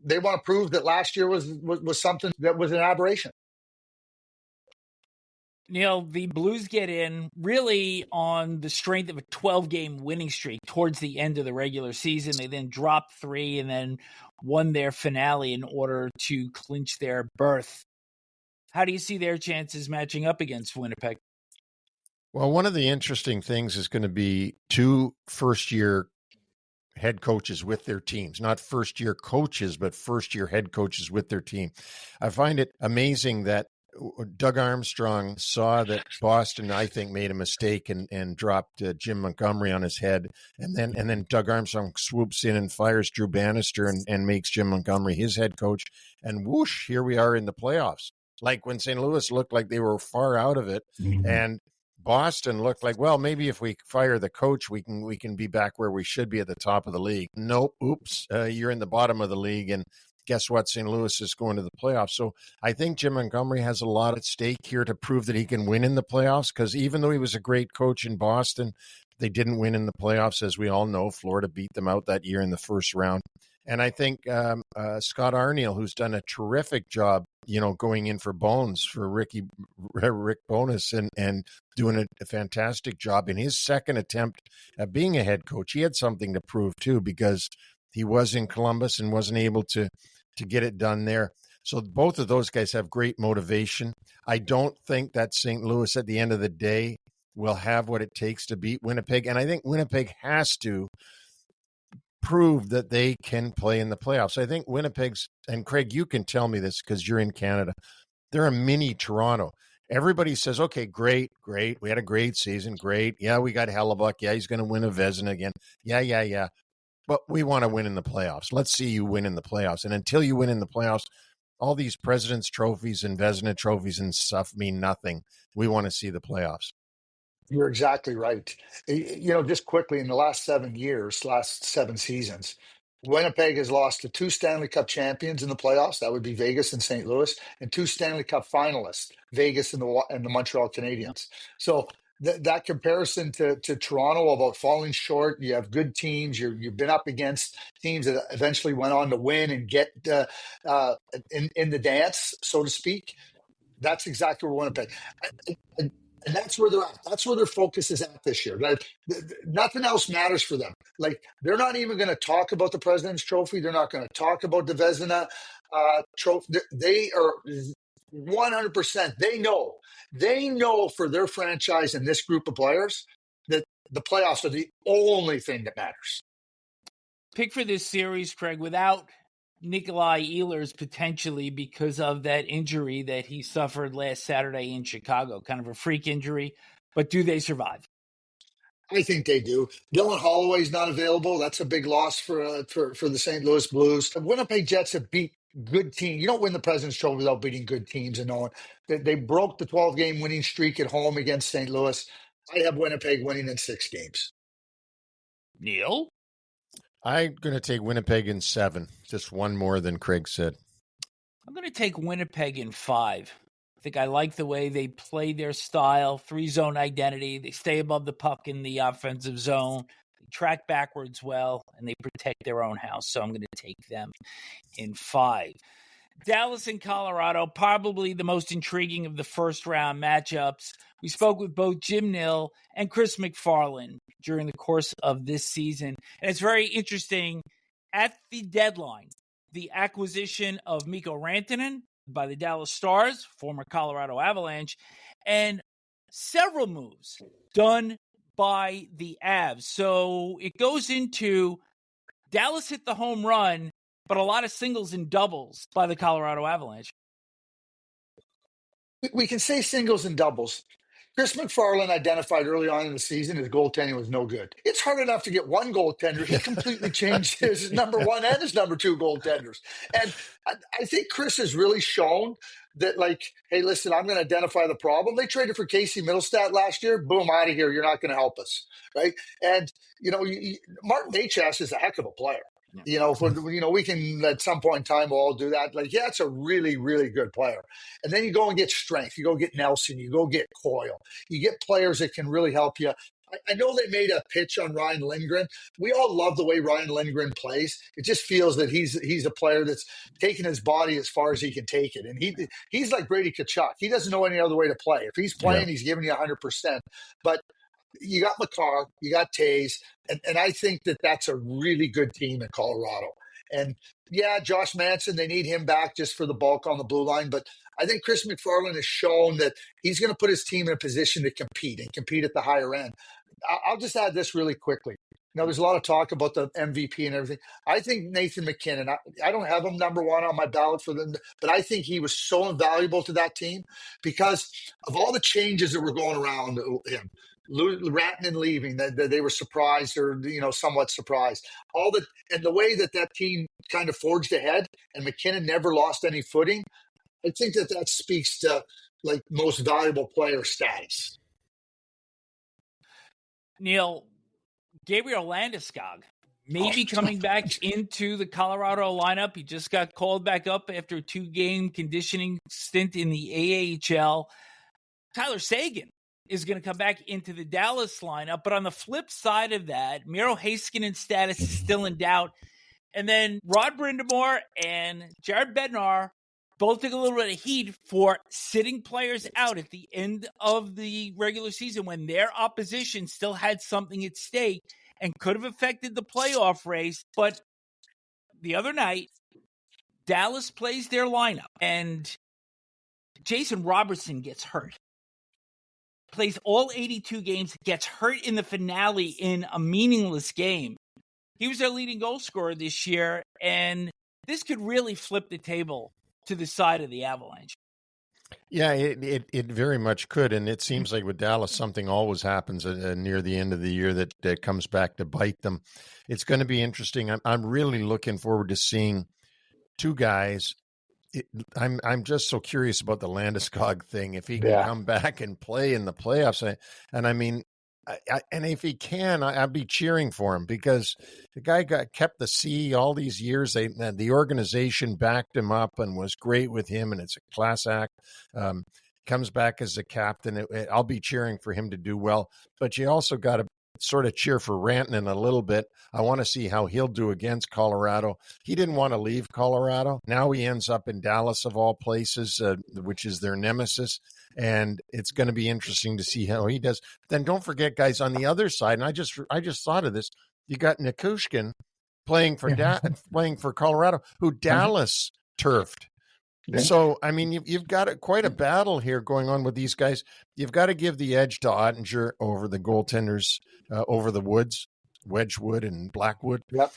they want to prove that last year was something that was an aberration. Neil, the Blues get in really on the strength of a 12-game winning streak towards the end of the regular season. They then dropped 3 and then won their finale in order to clinch their berth. How do you see their chances matching up against Winnipeg? Well, one of the interesting things is going to be 2 first-year head coaches with their teams, not first-year coaches, but first-year head coaches with their team. I find it amazing that Doug Armstrong saw that Boston, I think, made a mistake and dropped Jim Montgomery on his head. And then Doug Armstrong swoops in and fires Drew Bannister and makes Jim Montgomery his head coach. And whoosh, here we are in the playoffs. Like when St. Louis looked like they were far out of it. Mm-hmm. And Boston looked like, well, maybe if we fire the coach, we can be back where we should be at the top of the league. Nope. Oops. You're in the bottom of the league. And guess what? St. Louis is going to the playoffs. So I think Jim Montgomery has a lot at stake here to prove that he can win in the playoffs, because even though he was a great coach in Boston, they didn't win in the playoffs. As we all know, Florida beat them out that year in the first round. And I think Scott Arniel, who's done a terrific job, going in for Bones, for Rick Bowness, and doing a fantastic job in his second attempt at being a head coach. He had something to prove too, because he was in Columbus and wasn't able to get it done there. So both of those guys have great motivation. I don't think that St. Louis at the end of the day will have what it takes to beat Winnipeg. And I think Winnipeg has to prove that they can play in the playoffs. I think Winnipeg's, and Craig, you can tell me this because you're in Canada, they're a mini Toronto. Everybody says, okay, great. We had a great season. Great. Yeah, we got Hellebuck. Yeah, he's going to win a Vezina again. Yeah. But we want to win in the playoffs. Let's see you win in the playoffs. And until you win in the playoffs, all these President's trophies and Vezina trophies and stuff mean nothing. We want to see the playoffs. You're exactly right. Just quickly, in the last 7 seasons, Winnipeg has lost to 2 Stanley Cup champions in the playoffs. That would be Vegas and St. Louis, and 2 Stanley Cup finalists, Vegas and the Montreal Canadiens. So that comparison to Toronto about falling short, you have good teams. You've been up against teams that eventually went on to win and get in the dance, so to speak. That's exactly where Winnipeg. And that's where they're at. That's where their focus is at this year. Nothing else matters for them. They're not even going to talk about the President's Trophy. They're not going to talk about the Vezina Trophy. They are 100%. They know for their franchise and this group of players that the playoffs are the only thing that matters. Pick for this series, Craig, without Nikolai Ehlers potentially because of that injury that he suffered last Saturday in Chicago, kind of a freak injury, but do they survive? I think they do. Dylan Holloway's not available. That's a big loss for the St. Louis Blues. The Winnipeg Jets have beat good teams. You don't win the President's Trophy without beating good teams, and knowing that they broke the 12-game winning streak at home against St. Louis. I have Winnipeg winning in 6 games. Neil? I'm going to take Winnipeg in 7, just one more than Craig said. I'm going to take Winnipeg in 5. I think I like the way they play their style, 3-zone identity. They stay above the puck in the offensive zone. They track backwards well, and they protect their own house. So I'm going to take them in 5. Dallas and Colorado, probably the most intriguing of the first-round matchups. We spoke with both Jim Nill and Chris McFarland during the course of this season. And it's very interesting at the deadline, the acquisition of Mikko Rantanen by the Dallas Stars, former Colorado Avalanche, and several moves done by the Avs. So it goes into Dallas hit the home run, but a lot of singles and doubles by the Colorado Avalanche. We can say singles and doubles. Chris McFarland identified early on in the season his goaltending was no good. It's hard enough to get one goaltender. He completely changed his number one and his number two goaltenders. And I think Chris has really shown that, like, hey, listen, I'm going to identify the problem. They traded for Casey Middlestat last year. Boom, out of here. You're not going to help us, right? And, Martin Necas is a heck of a player. We can at some point in time we'll all do that. Like, yeah, it's a really, really good player. And then you go and get strength. You go get Nelson. You go get Coyle. You get players that can really help you. I know they made a pitch on Ryan Lindgren. We all love the way Ryan Lindgren plays. It just feels that he's a player that's taken his body as far as he can take it. And he's like Brady Tkachuk. He doesn't know any other way to play. If he's playing, he's giving you 100%. But you got Makar, you got Taves, and I think that that's a really good team in Colorado. And yeah, Josh Manson, they need him back just for the bulk on the blue line. But I think Chris McFarland has shown that he's going to put his team in a position to compete at the higher end. I'll just add this really quickly. There's a lot of talk about the MVP and everything. I think Nathan McKinnon, I don't have him number one on my ballot for them, but I think he was so invaluable to that team because of all the changes that were going around him. Rantanen leaving, that they were surprised or somewhat surprised. And the way that team kind of forged ahead, and McKinnon never lost any footing. I think that speaks to like most valuable player status. Neil, Gabriel Landeskog may be coming back into the Colorado lineup. He just got called back up after a 2-game conditioning stint in the AHL. Tyler Seguin is going to come back into the Dallas lineup. But on the flip side of that, Miro Heiskanen's status is still in doubt. And then Rod Brindamore and Jared Bednar both took a little bit of heat for sitting players out at the end of the regular season when their opposition still had something at stake and could have affected the playoff race. But the other night, Dallas plays their lineup, and Jason Robertson gets hurt. Plays all 82 games, gets hurt in the finale in a meaningless game. He was their leading goal scorer this year, and this could really flip the table to the side of the Avalanche. Yeah, it very much could, and it seems like with Dallas, something always happens near the end of the year that comes back to bite them. It's going to be interesting. I'm really looking forward to seeing two guys. I'm just so curious about the Landeskog thing. If he can come back and play in the playoffs, and I mean, and if he can, I'd be cheering for him because the guy kept the C all these years. The organization backed him up and was great with him, and it's a class act. Comes back as a captain. I'll be cheering for him to do well, but you also got to sort of cheer for Rantanen a little bit. I want to see how he'll do against Colorado. He didn't want to leave Colorado. Now he ends up in Dallas of all places, which is their nemesis. And it's going to be interesting to see how he does. Then don't forget, guys, on the other side, and I just thought of this. You got Nikushkin playing for Colorado, who Dallas turfed. Yeah. So, I mean, you've got quite a battle here going on with these guys. You've got to give the edge to Ottinger over the goaltenders, over the Woods, Wedgwood and Blackwood. Yep.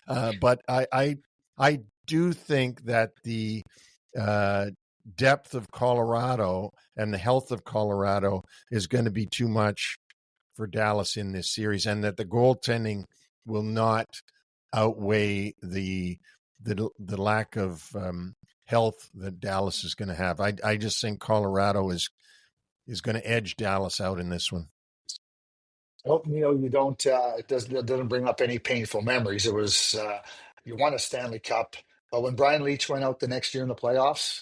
But I do think that the depth of Colorado and the health of Colorado is going to be too much for Dallas in this series, and that the goaltending will not outweigh the lack of health that Dallas is going to have. I just think Colorado is going to edge Dallas out in this one. Oh, Neil, you don't. It doesn't bring up any painful memories. It was you won a Stanley Cup, but when Brian Leetch went out the next year in the playoffs,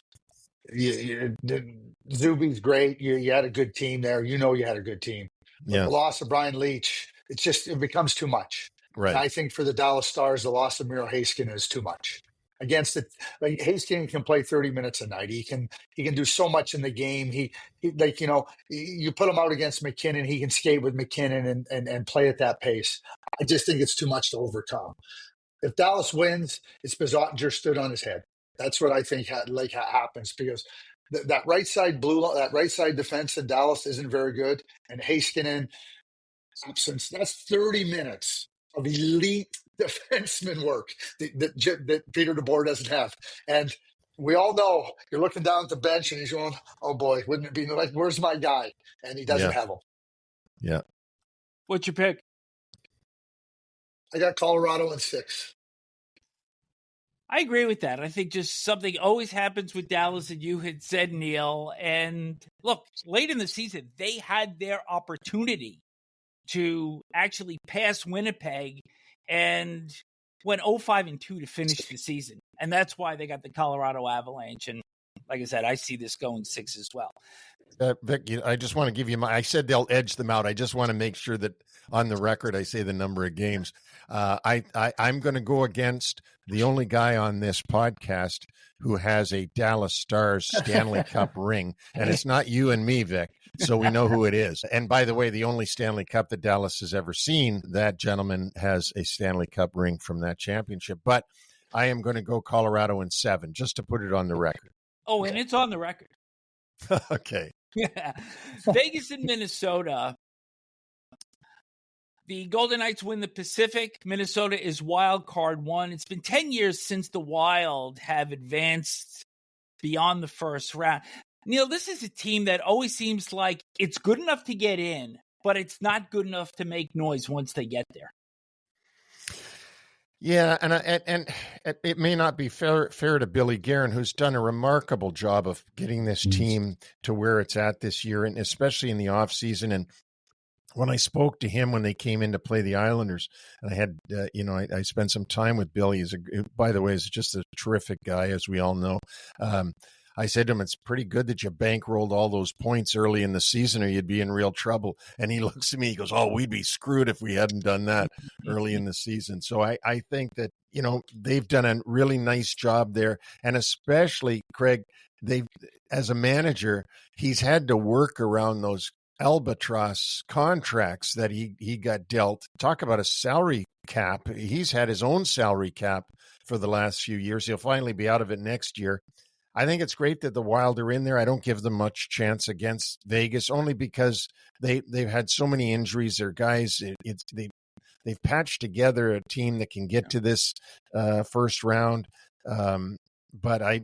Zuby's great. You had a good team there. You had a good team. But the loss of Brian Leetch, it becomes too much. Right. And I think for the Dallas Stars, the loss of Miro Heiskanen is too much. against it. Like Hastings can play 30 minutes a night. He can do so much in the game. He like, you know, you put him out against McKinnon, he can skate with McKinnon and play at that pace. I just think it's too much to overcome. If Dallas wins, it's because Ottinger stood on his head. That's what I think happens, because that right side defense in Dallas isn't very good, and Heiskanen absence. That's 30 minutes of elite defenseman work that Peter DeBoer doesn't have. And we all know you're looking down at the bench and he's going, oh boy, wouldn't it be like, where's my guy? And he doesn't have him. Yeah. What's your pick? I got Colorado in 6. I agree with that. I think just something always happens with Dallas, and you had said, Neil. And look, late in the season, they had their opportunity to actually pass Winnipeg and went 0-5-2 to finish the season. And that's why they got the Colorado Avalanche. And like I said, I see this going 6 as well. Vic, I just want to give you I said they'll edge them out. I just want to make sure that on the record I say the number of games. I'm going to go against the only guy on this podcast who has a Dallas Stars Stanley Cup ring, and it's not you and me, Vic. So we know who it is. And by the way, the only Stanley Cup that Dallas has ever seen, that gentleman has a Stanley Cup ring from that championship. But I am going to go Colorado in 7, just to put it on the record. Oh, and it's on the record. Okay. Yeah. Vegas and Minnesota. The Golden Knights win the Pacific. Minnesota is wild card 1. It's been 10 years since the Wild have advanced beyond the first round. Neil, this is a team that always seems like it's good enough to get in, but it's not good enough to make noise once they get there. Yeah, and it may not be fair to Billy Guerin, who's done a remarkable job of getting this team to where it's at this year, and especially in the offseason. And when I spoke to him when they came in to play the Islanders, and I had, I spent some time with Billy. By the way, he's just a terrific guy, as we all know. I said to him, it's pretty good that you bankrolled all those points early in the season or you'd be in real trouble. And he looks at me, he goes, oh, we'd be screwed if we hadn't done that early in the season. So I think that, they've done a really nice job there. And especially, Craig, as a manager, he's had to work around those albatross contracts that he got dealt. Talk about a salary cap. He's had his own salary cap for the last few years. He'll finally be out of it next year. I think it's great that the Wild are in there. I don't give them much chance against Vegas, only because they've had so many injuries. Their guys, they've patched together a team that can get to this first round. But I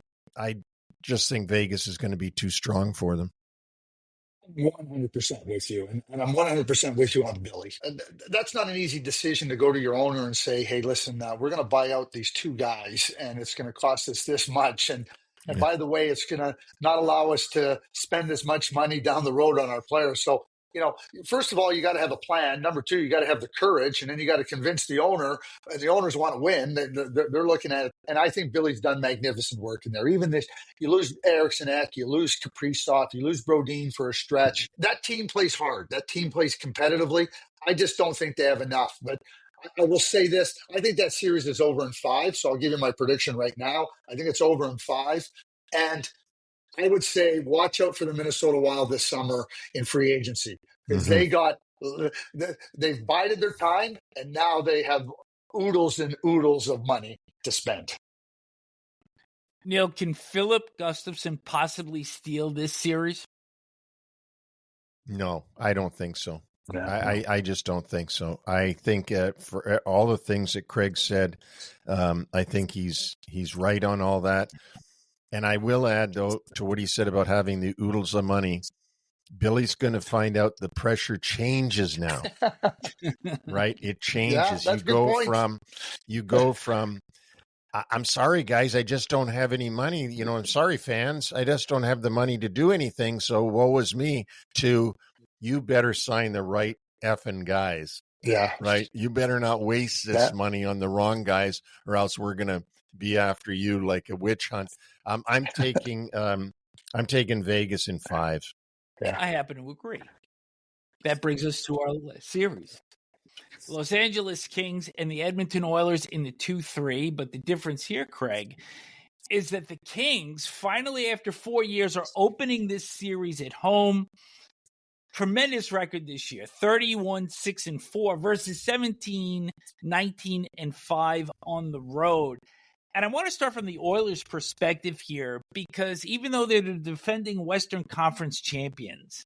just think Vegas is going to be too strong for them. 100% with you. And I'm 100% with you on Billy. And that's not an easy decision to go to your owner and say, hey, listen, we're going to buy out these 2 guys and it's going to cost us this much. And by the way, it's going to not allow us to spend as much money down the road on our players. So, first of all, you got to have a plan. Number 2, you got to have the courage, and then you got to convince the owner, and the owners want to win. They're looking at it. And I think Billy's done magnificent work in there. Even this, you lose Eriksson Ek, you lose Kaprizov, you lose Brodin for a stretch. That team plays hard. That team plays competitively. I just don't think they have enough. But I will say this. I think that series is over in 5. So I'll give you my prediction right now. I think it's over in 5. And I would say watch out for the Minnesota Wild this summer in free agency, because they've bided their time and now they have oodles and oodles of money to spend. Neil, can Philip Gustafson possibly steal this series? No, I don't think so. I just don't think so. I think for all the things that Craig said, I think he's right on all that. And I will add, though, to what he said about having the oodles of money, Billy's going to find out the pressure changes now, right? It changes. Yeah, you go from, I'm sorry, guys, I just don't have any money. I'm sorry, fans, I just don't have the money to do anything. So woe is me, to you better sign the right effing guys. Yeah. Right. You better not waste this money on the wrong guys, or else we're going to be after you like a witch hunt. I'm taking Vegas in 5. Yeah. I happen to agree. That brings us to our series. Los Angeles Kings and the Edmonton Oilers in the 2-3. But the difference here, Craig, is that the Kings finally, after 4 years, are opening this series at home. Tremendous record this year, 31-6-4 versus 17-19-5 on the road. And I want to start from the Oilers' perspective here, because even though they're the defending Western Conference champions,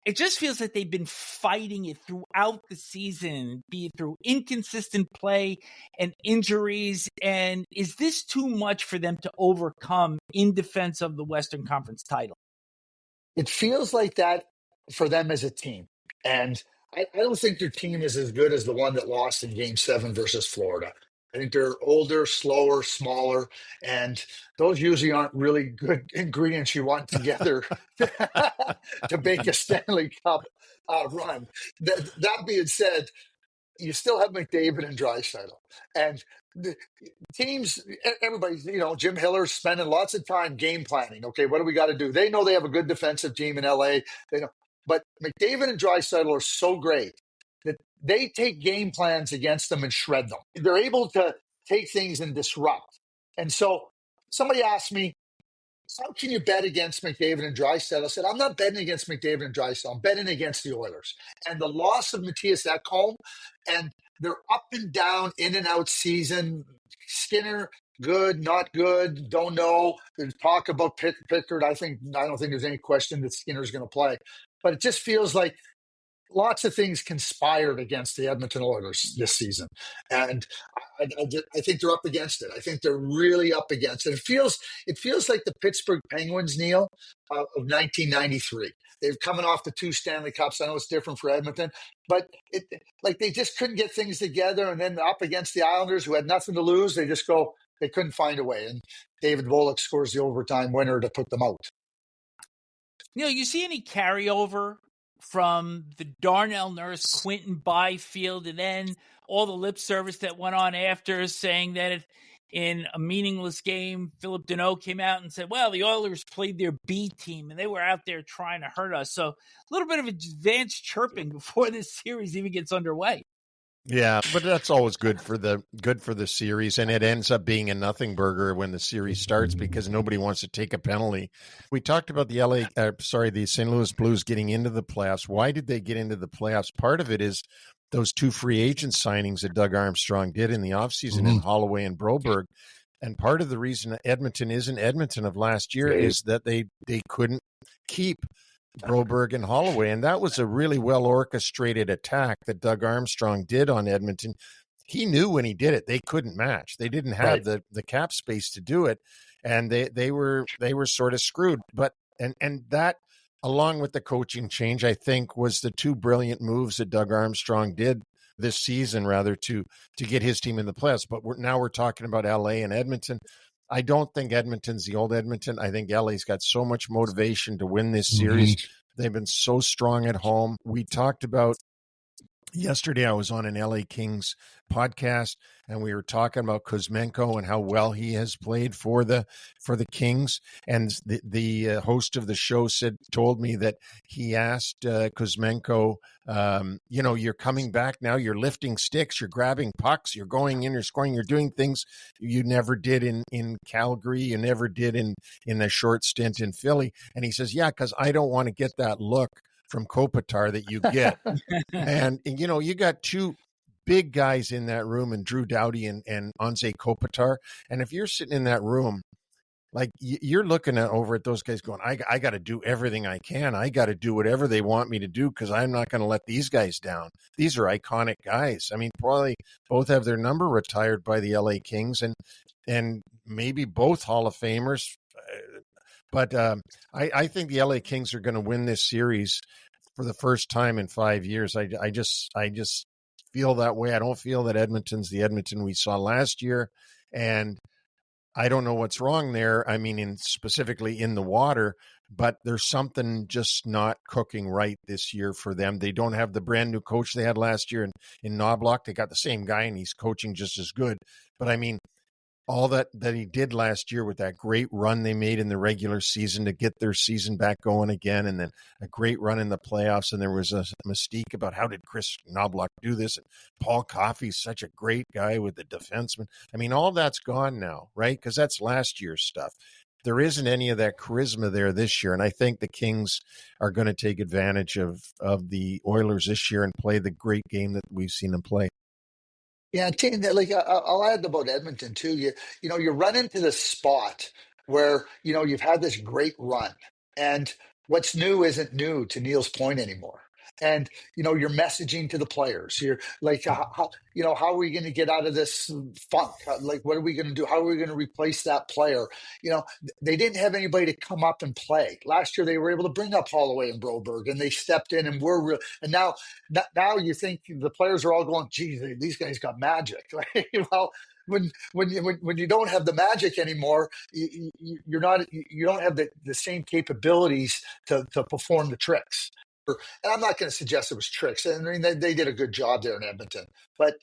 it just feels like they've been fighting it throughout the season, be it through inconsistent play and injuries. And is this too much for them to overcome in defense of the Western Conference title? It feels like that for them as a team. And I don't think their team is as good as the one that lost in Game 7 versus Florida. I think they're older, slower, smaller, and those usually aren't really good ingredients you want together to make a Stanley Cup run. That being said, you still have McDavid and Draisaitl. And the teams, everybody's, Jim Hiller's spending lots of time game planning. Okay, what do we got to do? They know they have a good defensive team in LA. They know, but McDavid and Draisaitl are so great that they take game plans against them and shred them. They're able to take things and disrupt. And so somebody asked me, how can you bet against McDavid and Draisaitl? I said, I'm not betting against McDavid and Draisaitl. I'm betting against the Oilers. And the loss of Matthias Ekholm and their up and down, in and out season, Skinner, good, not good, don't know. There's talk about Pickard. I don't think there's any question that Skinner's going to play. But it just feels like lots of things conspired against the Edmonton Oilers this season. And I think they're up against it. I think they're really up against it. It feels like the Pittsburgh Penguins, Neil, of 1993. They're coming off the 2 Stanley Cups. I know it's different for Edmonton, but they just couldn't get things together. And then up against the Islanders, who had nothing to lose, they couldn't find a way. And David Volek scores the overtime winner to put them out. Neil, you see any carryover from the Darnell Nurse, Quentin Byfield, and then all the lip service that went on after, saying that in a meaningless game, Philip Deneau came out and said, well, the Oilers played their B team and they were out there trying to hurt us. So a little bit of advanced chirping before this series even gets underway. Yeah, but that's always good for the series, and it ends up being a nothing burger when the series starts because nobody wants to take a penalty. We talked about the St. Louis Blues getting into the playoffs. Why did they get into the playoffs? Part of it is those 2 free agent signings that Doug Armstrong did in the offseason in Holloway and Broberg. And part of the reason Edmonton isn't Edmonton of last year is that they couldn't keep Broberg and Holloway, and that was a really well orchestrated attack that Doug Armstrong did on Edmonton. He knew when he did it they couldn't match. They didn't have the cap space to do it, and they were sort of screwed. But and that, along with the coaching change, I think was the 2 brilliant moves that Doug Armstrong did this season, rather to get his team in the playoffs. But we're talking about LA and Edmonton. I don't think Edmonton's the old Edmonton. I think LA's got so much motivation to win this series. They've been so strong at home. We talked about yesterday, I was on an LA Kings podcast, and we were talking about Kuzmenko and how well he has played for the Kings. And the host of the show told me that he asked Kuzmenko, you're coming back now, you're lifting sticks, you're grabbing pucks, you're going in, you're scoring, you're doing things you never did in Calgary, you never did in a short stint in Philly. And he says, yeah, because I don't want to get that look from Kopitar that you get. And you got 2 big guys in that room, and Drew Doughty and Anze Kopitar. And if you're sitting in that room, like, you're looking over at those guys going, I got to do everything I can. I got to do whatever they want me to do because I'm not going to let these guys down. These are iconic guys. I mean, probably both have their number retired by the LA Kings, and maybe both Hall of Famers. But I think the LA Kings are going to win this series for the first time in 5 years. I just feel that way. I don't feel that Edmonton's the Edmonton we saw last year, and I don't know what's wrong there. I mean, specifically in the water, but there's something just not cooking right this year for them. They don't have the brand new coach they had last year in Knobloch. They got the same guy, and he's coaching just as good. But I mean, all that he did last year with that great run they made in the regular season to get their season back going again, and then a great run in the playoffs. And there was a mystique about how did Chris Knobloch do this? And Paul Coffey's such a great guy with the defenseman. I mean, all that's gone now, right? Because that's last year's stuff. There isn't any of that charisma there this year. And I think the Kings are going to take advantage of the Oilers this year and play the great game that we've seen them play. Yeah, like I'll add about Edmonton too. You run into this spot where you've had this great run, and what's new isn't new, to Neil's point, anymore. And you're messaging to the players. You're like, how are we going to get out of this funk? Like, what are we going to do? How are we going to replace that player? They didn't have anybody to come up and play. Last year, they were able to bring up Holloway and Broberg, and they stepped in and were real. And now you think the players are all going, geez, these guys got magic. Well, when you don't have the magic anymore, you don't have the same capabilities to perform the tricks. And I'm not going to suggest it was tricks. I mean, they did a good job there in Edmonton, but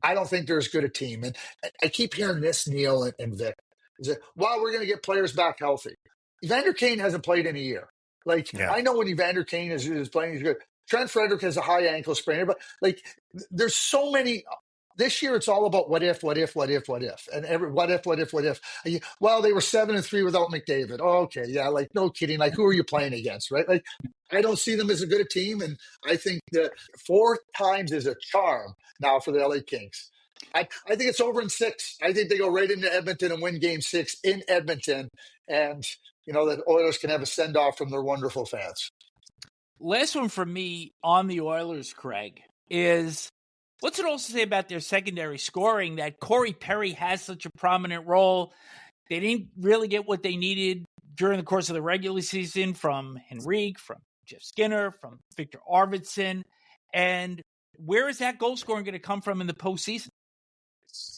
I don't think they're as good a team. And I keep hearing this, Neil and Vic, is that, well, we're going to get players back healthy. Evander Kane hasn't played in a year. I know when Evander Kane is playing, he's good. Trent Frederick has a high ankle sprain, but there's so many. This year, it's all about what if, and what if. Well, they were 7-3 without McDavid. Oh, okay, yeah, no kidding. Who are you playing against, right? I don't see them as a good a team, and I think that 4 times is a charm now for the LA Kings. I think it's over in 6. I think they go right into Edmonton and win Game 6 in Edmonton, and the Oilers can have a send off from their wonderful fans. Last one for me on the Oilers, Craig, is what's it also say about their secondary scoring that Corey Perry has such a prominent role? They didn't really get what they needed during the course of the regular season from Henrique, from Jeff Skinner, from Victor Arvidsson. And where is that goal scoring going to come from in the postseason?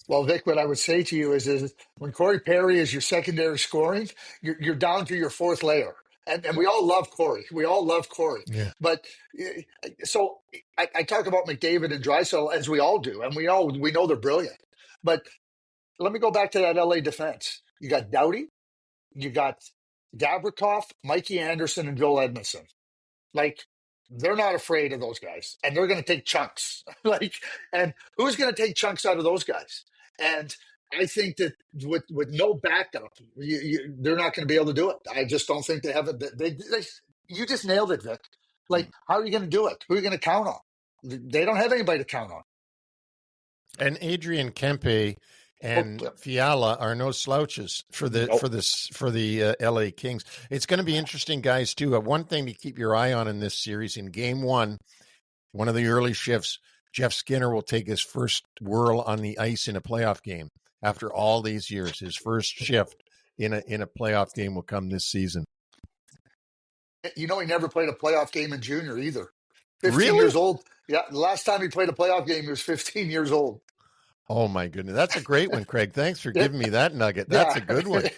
Well, Vic, what I would say to you is when Corey Perry is your secondary scoring, you're down to your 4th layer. And we all love Corey. Yeah. But so I talk about McDavid and Draisaitl as we all do, and we know they're brilliant. But let me go back to that LA defense. You got Doughty, you got Gavrikov, Mikey Anderson, and Joel Edmondson. They're not afraid of those guys, and they're going to take chunks. And who's going to take chunks out of those guys? And I think that with no backup, they're not going to be able to do it. I just don't think they have it. You just nailed it, Vic. How are you going to do it? Who are you going to count on? They don't have anybody to count on. And Adrian Kempe and Fiala are no slouches for the LA Kings. It's going to be interesting, guys, too. One thing to keep your eye on in this series, in Game 1, one of the early shifts, Jeff Skinner will take his first whirl on the ice in a playoff game. After all these years, his first shift in a playoff game will come this season. He never played a playoff game in junior either. 15 Really? years old. Yeah, the last time he played a playoff game, he was 15 years old. Oh, my goodness. That's a great one, Craig. Thanks for giving me that nugget. That's a good one.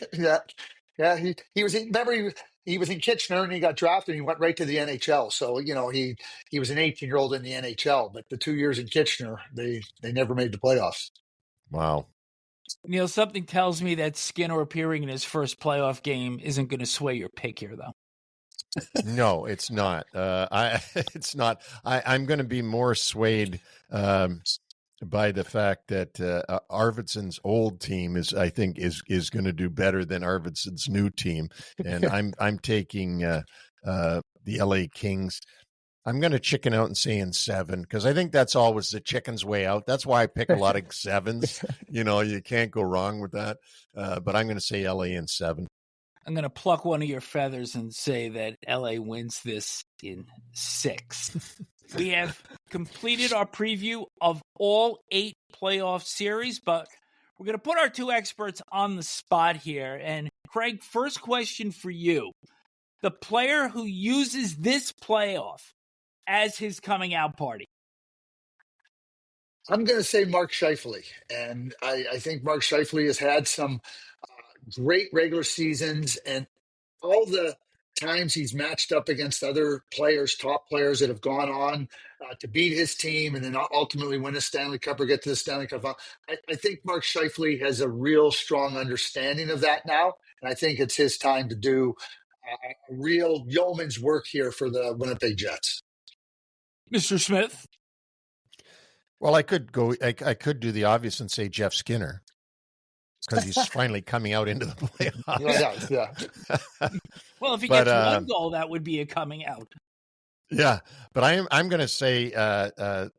Yeah. He was in Kitchener, and he got drafted, and he went right to the NHL. So, he was an 18-year-old in the NHL, but the 2 years in Kitchener, they never made the playoffs. Wow. Neil, something tells me that Skinner appearing in his first playoff game isn't going to sway your pick here, though. No, it's not. It's not. I'm going to be more swayed by the fact that Arvidsson's old team is going to do better than Arvidsson's new team, and I'm taking the LA Kings. I'm going to chicken out and say in 7 because I think that's always the chicken's way out. That's why I pick a lot of 7s. You can't go wrong with that. But I'm going to say LA in 7. I'm going to pluck one of your feathers and say that LA wins this in 6. We have completed our preview of all 8 playoff series, but we're going to put our 2 experts on the spot here. And Craig, first question for you. The player who uses this playoff as his coming out party. I'm going to say Mark Scheifele. And I think Mark Scheifele has had some great regular seasons, and all the times he's matched up against other players, top players that have gone on to beat his team and then ultimately win a Stanley Cup or get to the Stanley Cup. I think Mark Scheifele has a real strong understanding of that now. And I think it's his time to do a real yeoman's work here for the Winnipeg Jets. Mr. Smith? Well, I could do the obvious and say Jeff Skinner, because he's finally coming out into the playoffs. Yeah. Well, if he gets one goal, that would be a coming out. Yeah, but I'm going to say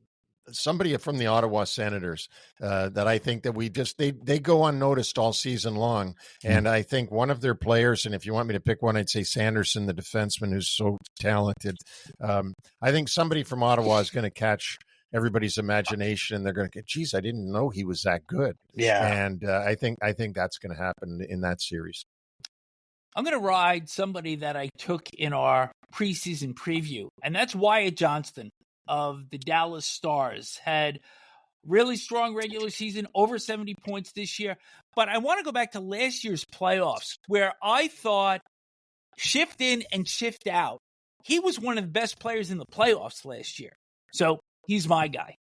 somebody from the Ottawa Senators that I think that they go unnoticed all season long, and I think one of their players, and if you want me to pick one, I'd say Sanderson, the defenseman, who's so talented. I think somebody from Ottawa is going to catch everybody's imagination, and they're going to get, geez, I didn't know he was that good. Yeah, and I think that's going to happen in that series. I'm going to ride somebody that I took in our preseason preview, and that's Wyatt Johnston of the Dallas Stars. Had really strong regular season, over 70 points this year. But I want to go back to last year's playoffs, where I thought shift in and shift out. He was one of the best players in the playoffs last year. So he's my guy.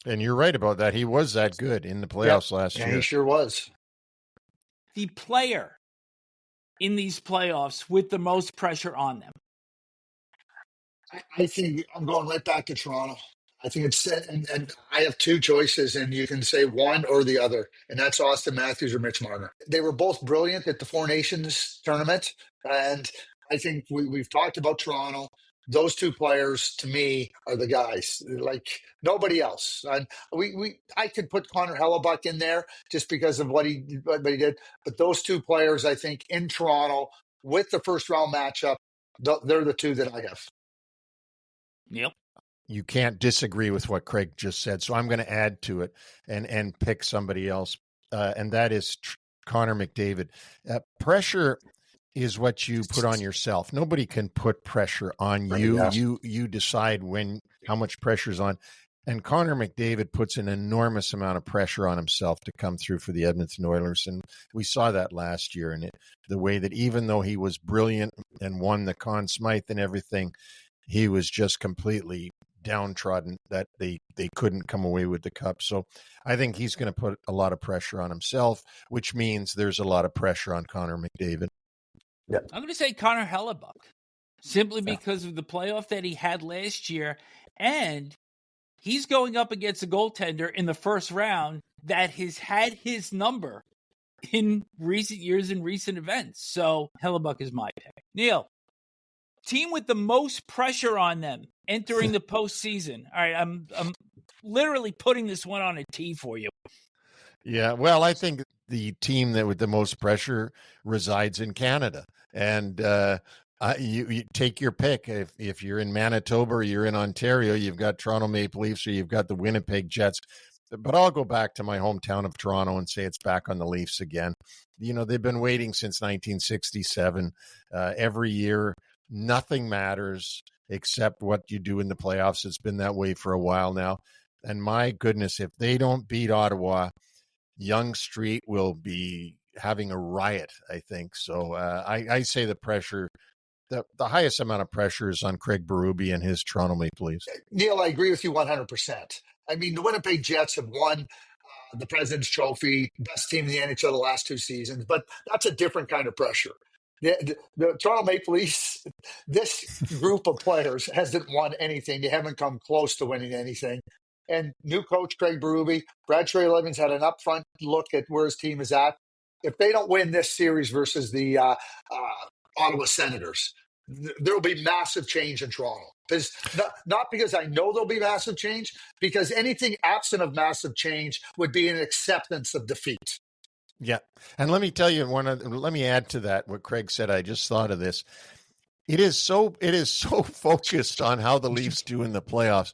And you're right about that. He was that good in the playoffs last year. He sure was. The player in these playoffs with the most pressure on them. I think I'm going right back to Toronto. I think it's and I have two choices, and you can say one or the other, and that's Auston Matthews or Mitch Marner. They were both brilliant at the Four Nations tournament, and I think we've talked about Toronto. Those two players, to me, are the guys, like nobody else. And I could put Connor Hellebuck in there just because of what he did. But those two players, I think, in Toronto with the first round matchup, they're the two that I have. Yep. You can't disagree with what Craig just said, so I'm going to add to it and pick somebody else, and that is Connor McDavid. Pressure is what you put on yourself. Nobody can put pressure on you. Yeah. You decide how much pressure is on. And Connor McDavid puts an enormous amount of pressure on himself to come through for the Edmonton Oilers. And we saw that last year. And the way that even though he was brilliant and won the Conn Smythe and everything, he was just completely downtrodden that they couldn't come away with the cup. So I think he's going to put a lot of pressure on himself, which means there's a lot of pressure on Connor McDavid. Yeah. I'm going to say Connor Hellebuck, simply because of the playoff that he had last year, and he's going up against a goaltender in the first round that has had his number in recent years and recent events. So Hellebuck is my pick. Neil, team with the most pressure on them entering the postseason. All right, I'm literally putting this one on a tee for you. Yeah, well, I think the team that with the most pressure resides in Canada. And you take your pick. If you're in Manitoba or you're in Ontario, you've got Toronto Maple Leafs or you've got the Winnipeg Jets. But I'll go back to my hometown of Toronto and say it's back on the Leafs again. You know, they've been waiting since 1967. Every year, nothing matters except what you do in the playoffs. It's been that way for a while now. And my goodness, if they don't beat Ottawa, Yonge Street will be having a riot, I think. So I say the pressure, the highest amount of pressure is on Craig Berube and his Toronto Maple Leafs. Neil, I agree with you 100%. I mean, the Winnipeg Jets have won the President's Trophy, best team in the NHL the last two seasons, but that's a different kind of pressure. The Toronto Maple Leafs, this group of players hasn't won anything. They haven't come close to winning anything. And new coach Craig Berube, Brad Treliving's had an upfront look at where his team is at. If they don't win this series versus the Ottawa Senators, there will be massive change in Toronto. Because not because I know there'll be massive change, because anything absent of massive change would be an acceptance of defeat. Yeah, and let me tell you let me add to that what Craig said. I just thought of this. It is so focused on how the Leafs do in the playoffs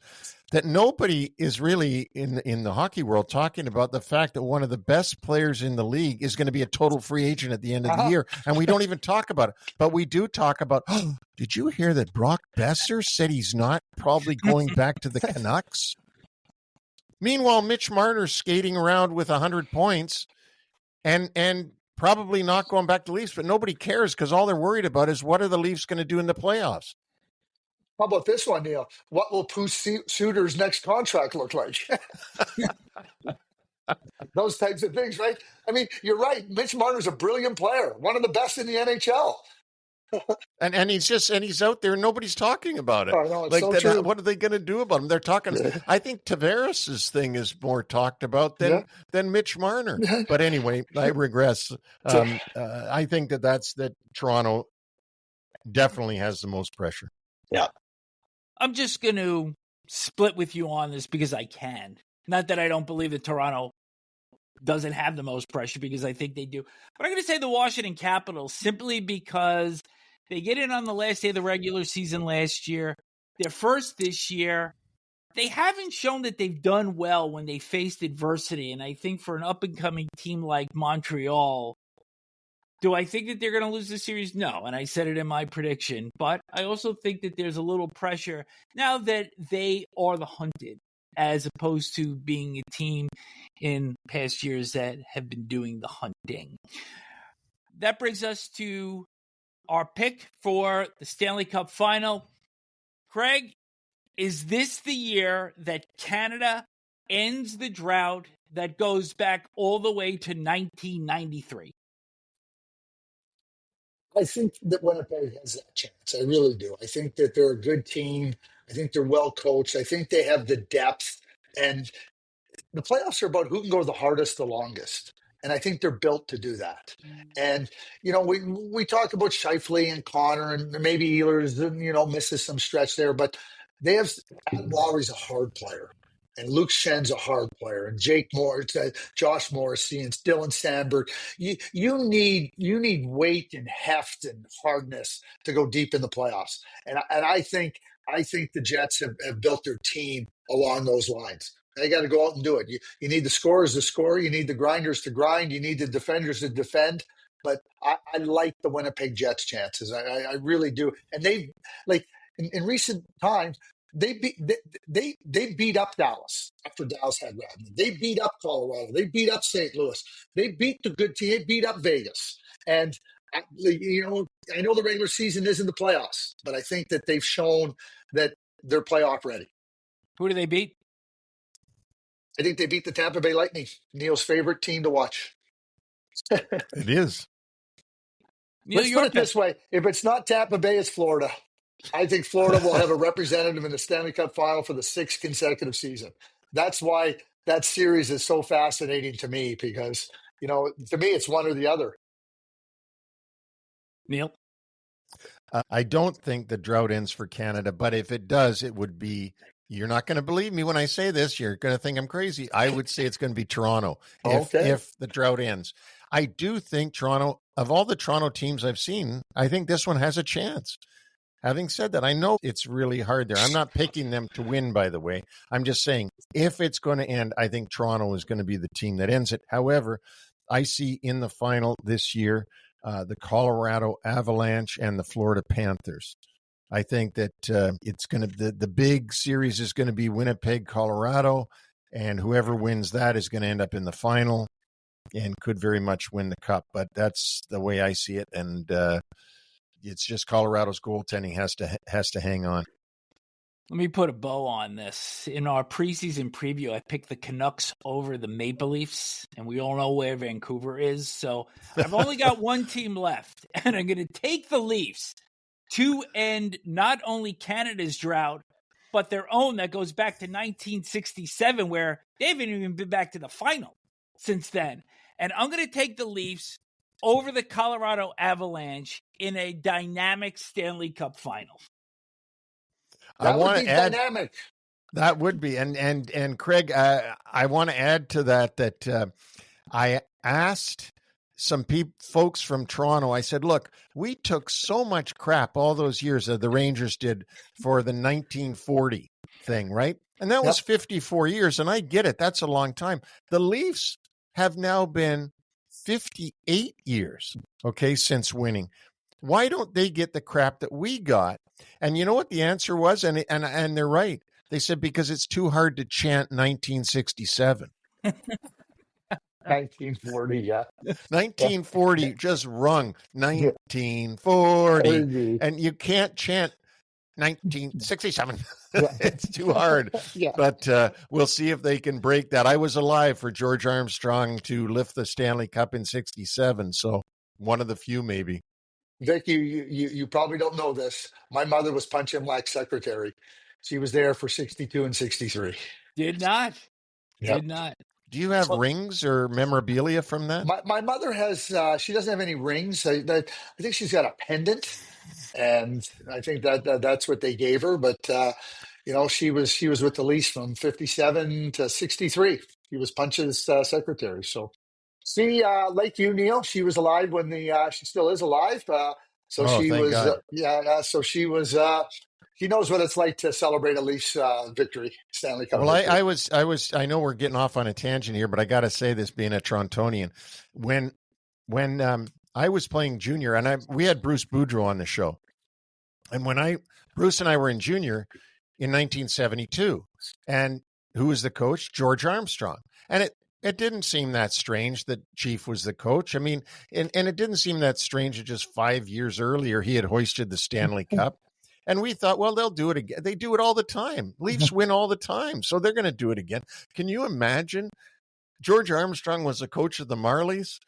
that nobody is really in the hockey world talking about the fact that one of the best players in the league is going to be a total free agent at the end of the year. And we don't even talk about it. But we do talk about, did you hear that Brock Besser said he's not probably going back to the Canucks? Meanwhile, Mitch Marner's skating around with 100 points. And probably not going back to Leafs, but nobody cares because all they're worried about is what are the Leafs going to do in the playoffs? How about this one, Neil? What will Suter's next contract look like? Those types of things, right? I mean, you're right. Mitch Marner's a brilliant player, one of the best in the NHL. And he's out there. Nobody's talking about it. Oh, no, it's like, so then, true. what are they going to do about him? They're talking. I think Tavares's thing is more talked about than Mitch Marner. But anyway, I regress. I think that Toronto definitely has the most pressure. Yeah. I'm just going to split with you on this because I can. Not that I don't believe that Toronto doesn't have the most pressure, because I think they do. But I'm going to say the Washington Capitals, simply because they get in on the last day of the regular season last year. They're first this year. They haven't shown that they've done well when they faced adversity. And I think for an up-and-coming team like Montreal, do I think that they're going to lose the series? No. And I said it in my prediction. But I also think that there's a little pressure now that they are the hunted, as opposed to being a team in past years that have been doing the hunting. That brings us to our pick for the Stanley Cup Final. Craig, is this the year that Canada ends the drought that goes back all the way to 1993? I think that Winnipeg has that chance. I really do. I think that they're a good team. I think they're well coached. I think they have the depth. And the playoffs are about who can go the hardest, the longest. And I think they're built to do that. And, we talk about Scheifele and Connor, and maybe Ehlers, misses some stretch there, but they have Adam Lowry's a hard player. And Luke Schen's a hard player, and Jake Moore, Josh Morrissey, and Dylan Sandberg. You need weight and heft and hardness to go deep in the playoffs. And I think the Jets have built their team along those lines. They got to go out and do it. You need the scorers to score. You need the grinders to grind. You need the defenders to defend. But I like the Winnipeg Jets' chances. I really do. And they, like, in recent times, they beat up Dallas after Dallas had Rodman. They beat up Colorado. They beat up St. Louis. They beat the good team. They beat up Vegas. And I know the regular season isn't the playoffs, but I think that they've shown that they're playoff ready. Who do they beat? I think they beat the Tampa Bay Lightning, Neil's favorite team to watch. It is. Neil, Let's put it this way. If it's not Tampa Bay, it's Florida. I think Florida will have a representative in the Stanley Cup Final for the 6th consecutive season. That's why that series is so fascinating to me, because, to me, it's one or the other. Neil? I don't think the drought ends for Canada, but if it does, it would be, you're not going to believe me when I say this. You're going to think I'm crazy. I would say it's going to be Toronto if the drought ends. I do think Toronto, of all the Toronto teams I've seen, I think this one has a chance. Having said that, I know it's really hard there. I'm not picking them to win, by the way. I'm just saying, if it's going to end, I think Toronto is going to be the team that ends it. However, I see in the final this year the Colorado Avalanche and the Florida Panthers. I think that it's going to the big series is going to be Winnipeg, Colorado, and whoever wins that is going to end up in the final and could very much win the cup. But that's the way I see it, and it's just Colorado's goaltending has to hang on. Let me put a bow on this. In our preseason preview, I picked the Canucks over the Maple Leafs, and we all know where Vancouver is. So I've only got one team left, and I'm going to take the Leafs to end not only Canada's drought, but their own that goes back to 1967, where they haven't even been back to the final since then. And I'm going to take the Leafs over the Colorado Avalanche in a dynamic Stanley Cup final. That would be dynamic. That would be. And Craig, I want to add to that I asked some folks from Toronto, I said, look, we took so much crap all those years that the Rangers did for the 1940 thing, right? And that was 54 years, and I get it. That's a long time. The Leafs have now been 58 years, since winning. Why don't they get the crap that we got? And you know what the answer was? And they're right. They said because it's too hard to chant 1967. 1940, yeah. 1940 just rung 1940, Yeah. and you can't chant 1967. Yeah. It's too hard. Yeah. But we'll see if they can break that. I was alive for George Armstrong to lift the Stanley Cup in 67, so one of the few maybe. Vic, you probably don't know this. My mother was Punch and Black secretary. She was there for 62 and 63. Did not. Yep. Did not. Do you have So rings or memorabilia from that? my mother has, she doesn't have any rings. I think she's got a pendant, and I think that's what they gave her. But she was with the Leafs from 57 to 63. She was Punch's secretary. So she, like you, Neil, she was alive when she still is alive. So Oh, she thank was, God. so she was. She knows what it's like to celebrate a Leafs victory, Stanley Cup Well, victory. I know we're getting off on a tangent here, but I got to say this, being a Torontonian, when I was playing junior, and we had Bruce Boudreau on the show, and when Bruce and I were in junior in 1972, and who was the coach? George Armstrong, and it didn't seem that strange that Chief was the coach. I mean, and it didn't seem that strange that just 5 years earlier he had hoisted the Stanley Cup. And we thought, well, they'll do it again. They do it all the time. Leafs win all the time, so they're going to do it again. Can you imagine? George Armstrong was the coach of the Marlies,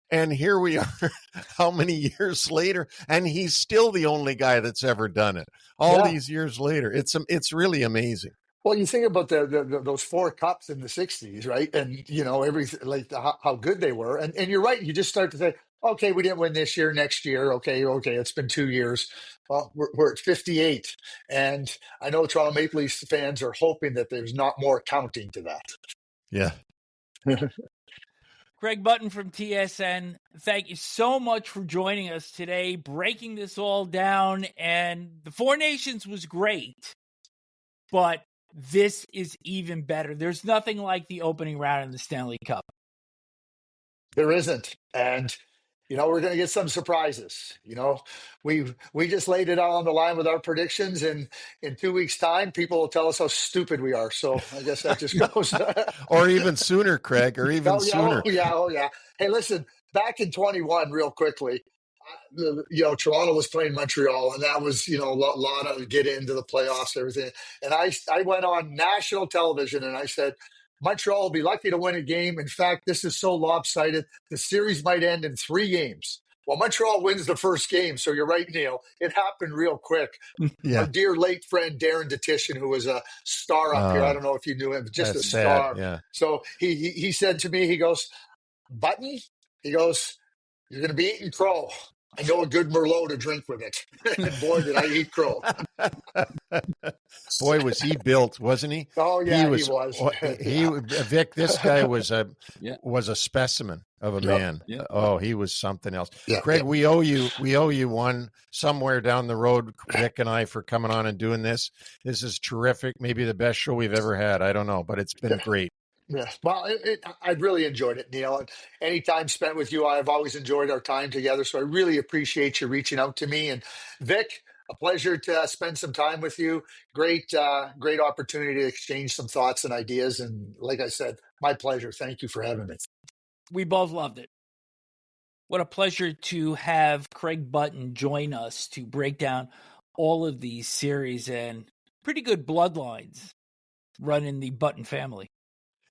and here we are how many years later, and he's still the only guy that's ever done it all these years later. It's really amazing. Well, you think about those four cups in the 60s, right? And, everything, like how good they were. And you're right. You just start to say, okay, we didn't win this year, next year. Okay, it's been 2 years. Well, we're at 58. And I know Toronto Maple Leafs fans are hoping that there's not more counting to that. Yeah. Craig Button from TSN, thank you so much for joining us today, breaking this all down. And the Four Nations was great, but this is even better. There's nothing like the opening round in the Stanley Cup. There isn't. And, we're going to get some surprises. We just laid it out on the line with our predictions. And in 2 weeks' time, people will tell us how stupid we are. So I guess that just goes. Or even sooner, Craig, or even sooner. Oh, yeah. Hey, listen, back in 21, real quickly, Toronto was playing Montreal, and that was, a lot of get into the playoffs, everything. And I went on national television and I said, Montreal will be lucky to win a game. In fact, this is so lopsided, the series might end in 3 games. Well, Montreal wins the first game. So you're right, Neil. It happened real quick. Yeah. Our dear late friend, Darren Detition, who was a star up here. I don't know if you knew him, just a star. Sad, yeah. So he said to me, he goes, Button, he goes, you're going to be eating crow. I know a good Merlot to drink with it. And boy, did I eat crow. Boy, was he built, wasn't he? Oh, yeah, he was. Vic, this guy was a specimen of a man. Yep. Oh, he was something else. Yeah, Craig, we owe you one somewhere down the road, Vic and I, for coming on and doing this. This is terrific. Maybe the best show we've ever had. I don't know, but it's been great. Yeah, well, I really enjoyed it, Neil. And any time spent with you, I've always enjoyed our time together. So I really appreciate you reaching out to me. And Vic, a pleasure to spend some time with you. Great opportunity to exchange some thoughts and ideas. And like I said, my pleasure. Thank you for having me. We both loved it. What a pleasure to have Craig Button join us to break down all of these series, and pretty good bloodlines run in the Button family.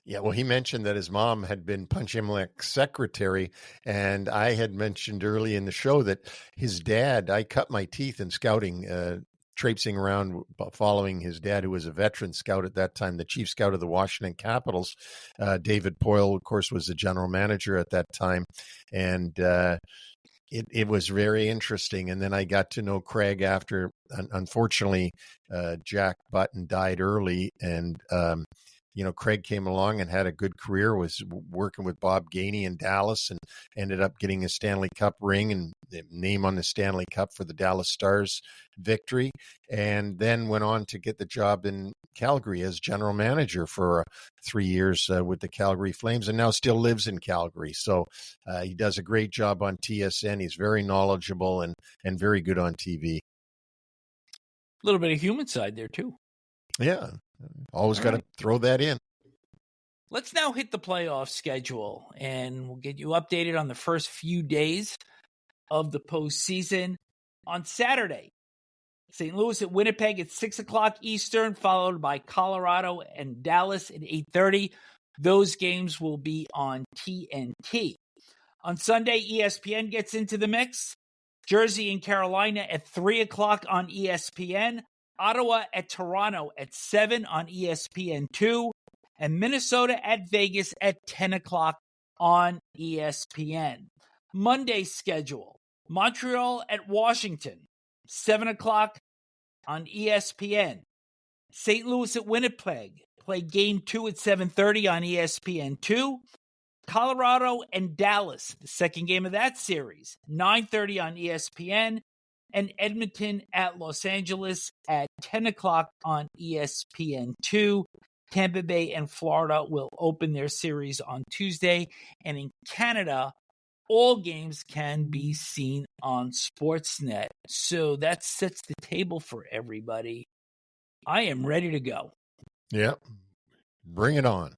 Yeah, well, he mentioned that his mom had been Punch Imlach's secretary, and I had mentioned early in the show that his dad, I cut my teeth in scouting, traipsing around following his dad, who was a veteran scout at that time, the chief scout of the Washington Capitals. David Poyle, of course, was the general manager at that time, and it was very interesting. And then I got to know Craig after, unfortunately, Jack Button died early, and Craig came along and had a good career, was working with Bob Gainey in Dallas, and ended up getting a Stanley Cup ring and the name on the Stanley Cup for the Dallas Stars victory, and then went on to get the job in Calgary as general manager for 3 years with the Calgary Flames, and now still lives in Calgary. So he does a great job on TSN. He's very knowledgeable and very good on TV. A little bit of human side there, too. Yeah. Always got to throw that in. Let's now hit the playoff schedule, and we'll get you updated on the first few days of the postseason. On Saturday, St. Louis at Winnipeg at 6 o'clock Eastern, followed by Colorado and Dallas at 8:30. Those games will be on TNT. On Sunday, ESPN gets into the mix. Jersey and Carolina at 3 o'clock on ESPN. Ottawa at Toronto at 7 on ESPN2. And Minnesota at Vegas at 10 o'clock on ESPN. Monday's schedule. Montreal at Washington, 7 o'clock on ESPN. St. Louis at Winnipeg, play Game 2 at 7:30 on ESPN2. Colorado and Dallas, the second game of that series, 9:30 on ESPN. And Edmonton at Los Angeles at 10 o'clock on ESPN2. Tampa Bay and Florida will open their series on Tuesday. And in Canada, all games can be seen on Sportsnet. So that sets the table for everybody. I am ready to go. Yep. Bring it on.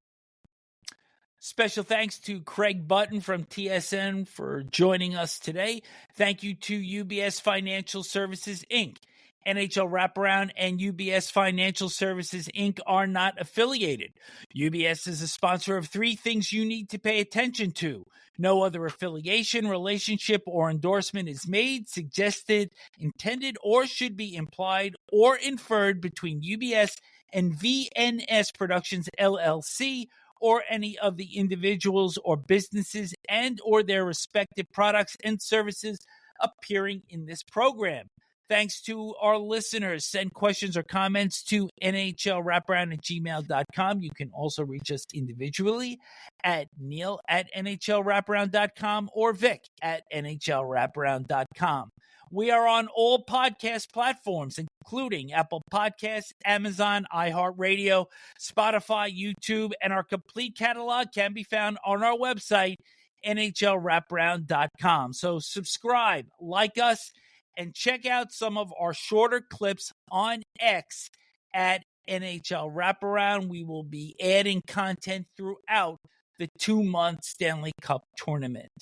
Special thanks to Craig Button from TSN for joining us today. Thank you to UBS Financial Services, Inc. NHL Wraparound and UBS Financial Services, Inc. are not affiliated. UBS is a sponsor of 3 things you need to pay attention to. No other affiliation, relationship, or endorsement is made, suggested, intended, or should be implied or inferred between UBS and VNS Productions, LLC, or any of the individuals or businesses and or their respective products and services appearing in this program. Thanks to our listeners. Send questions or comments to nhlwraparound@gmail.com. You can also reach us individually at neil@nhlwraparound.com or vic@nhlwraparound.com. We are on all podcast platforms, including Apple Podcasts, Amazon, iHeartRadio, Spotify, YouTube, and our complete catalog can be found on our website, nhlwraparound.com. So subscribe, like us, and check out some of our shorter clips on X at NHL Wraparound. We will be adding content throughout the 2-month Stanley Cup tournament.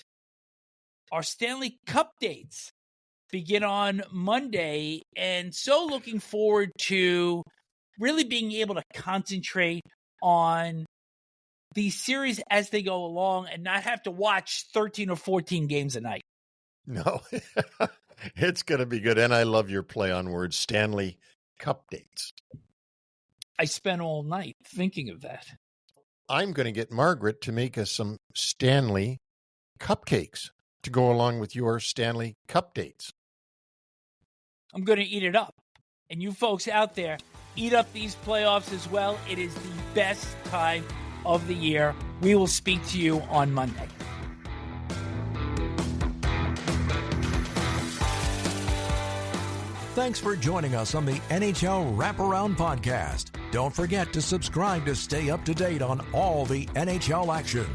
Our Stanley Cup dates begin on Monday, and so looking forward to really being able to concentrate on these series as they go along and not have to watch 13 or 14 games a night. No, it's going to be good. And I love your play on words, Stanley Cup dates. I spent all night thinking of that. I'm going to get Margaret to make us some Stanley cupcakes to go along with your Stanley Cup dates. I'm going to eat it up. And you folks out there, eat up these playoffs as well. It is the best time of the year. We will speak to you on Monday. Thanks for joining us on the NHL Wraparound Podcast. Don't forget to subscribe to stay up to date on all the NHL action.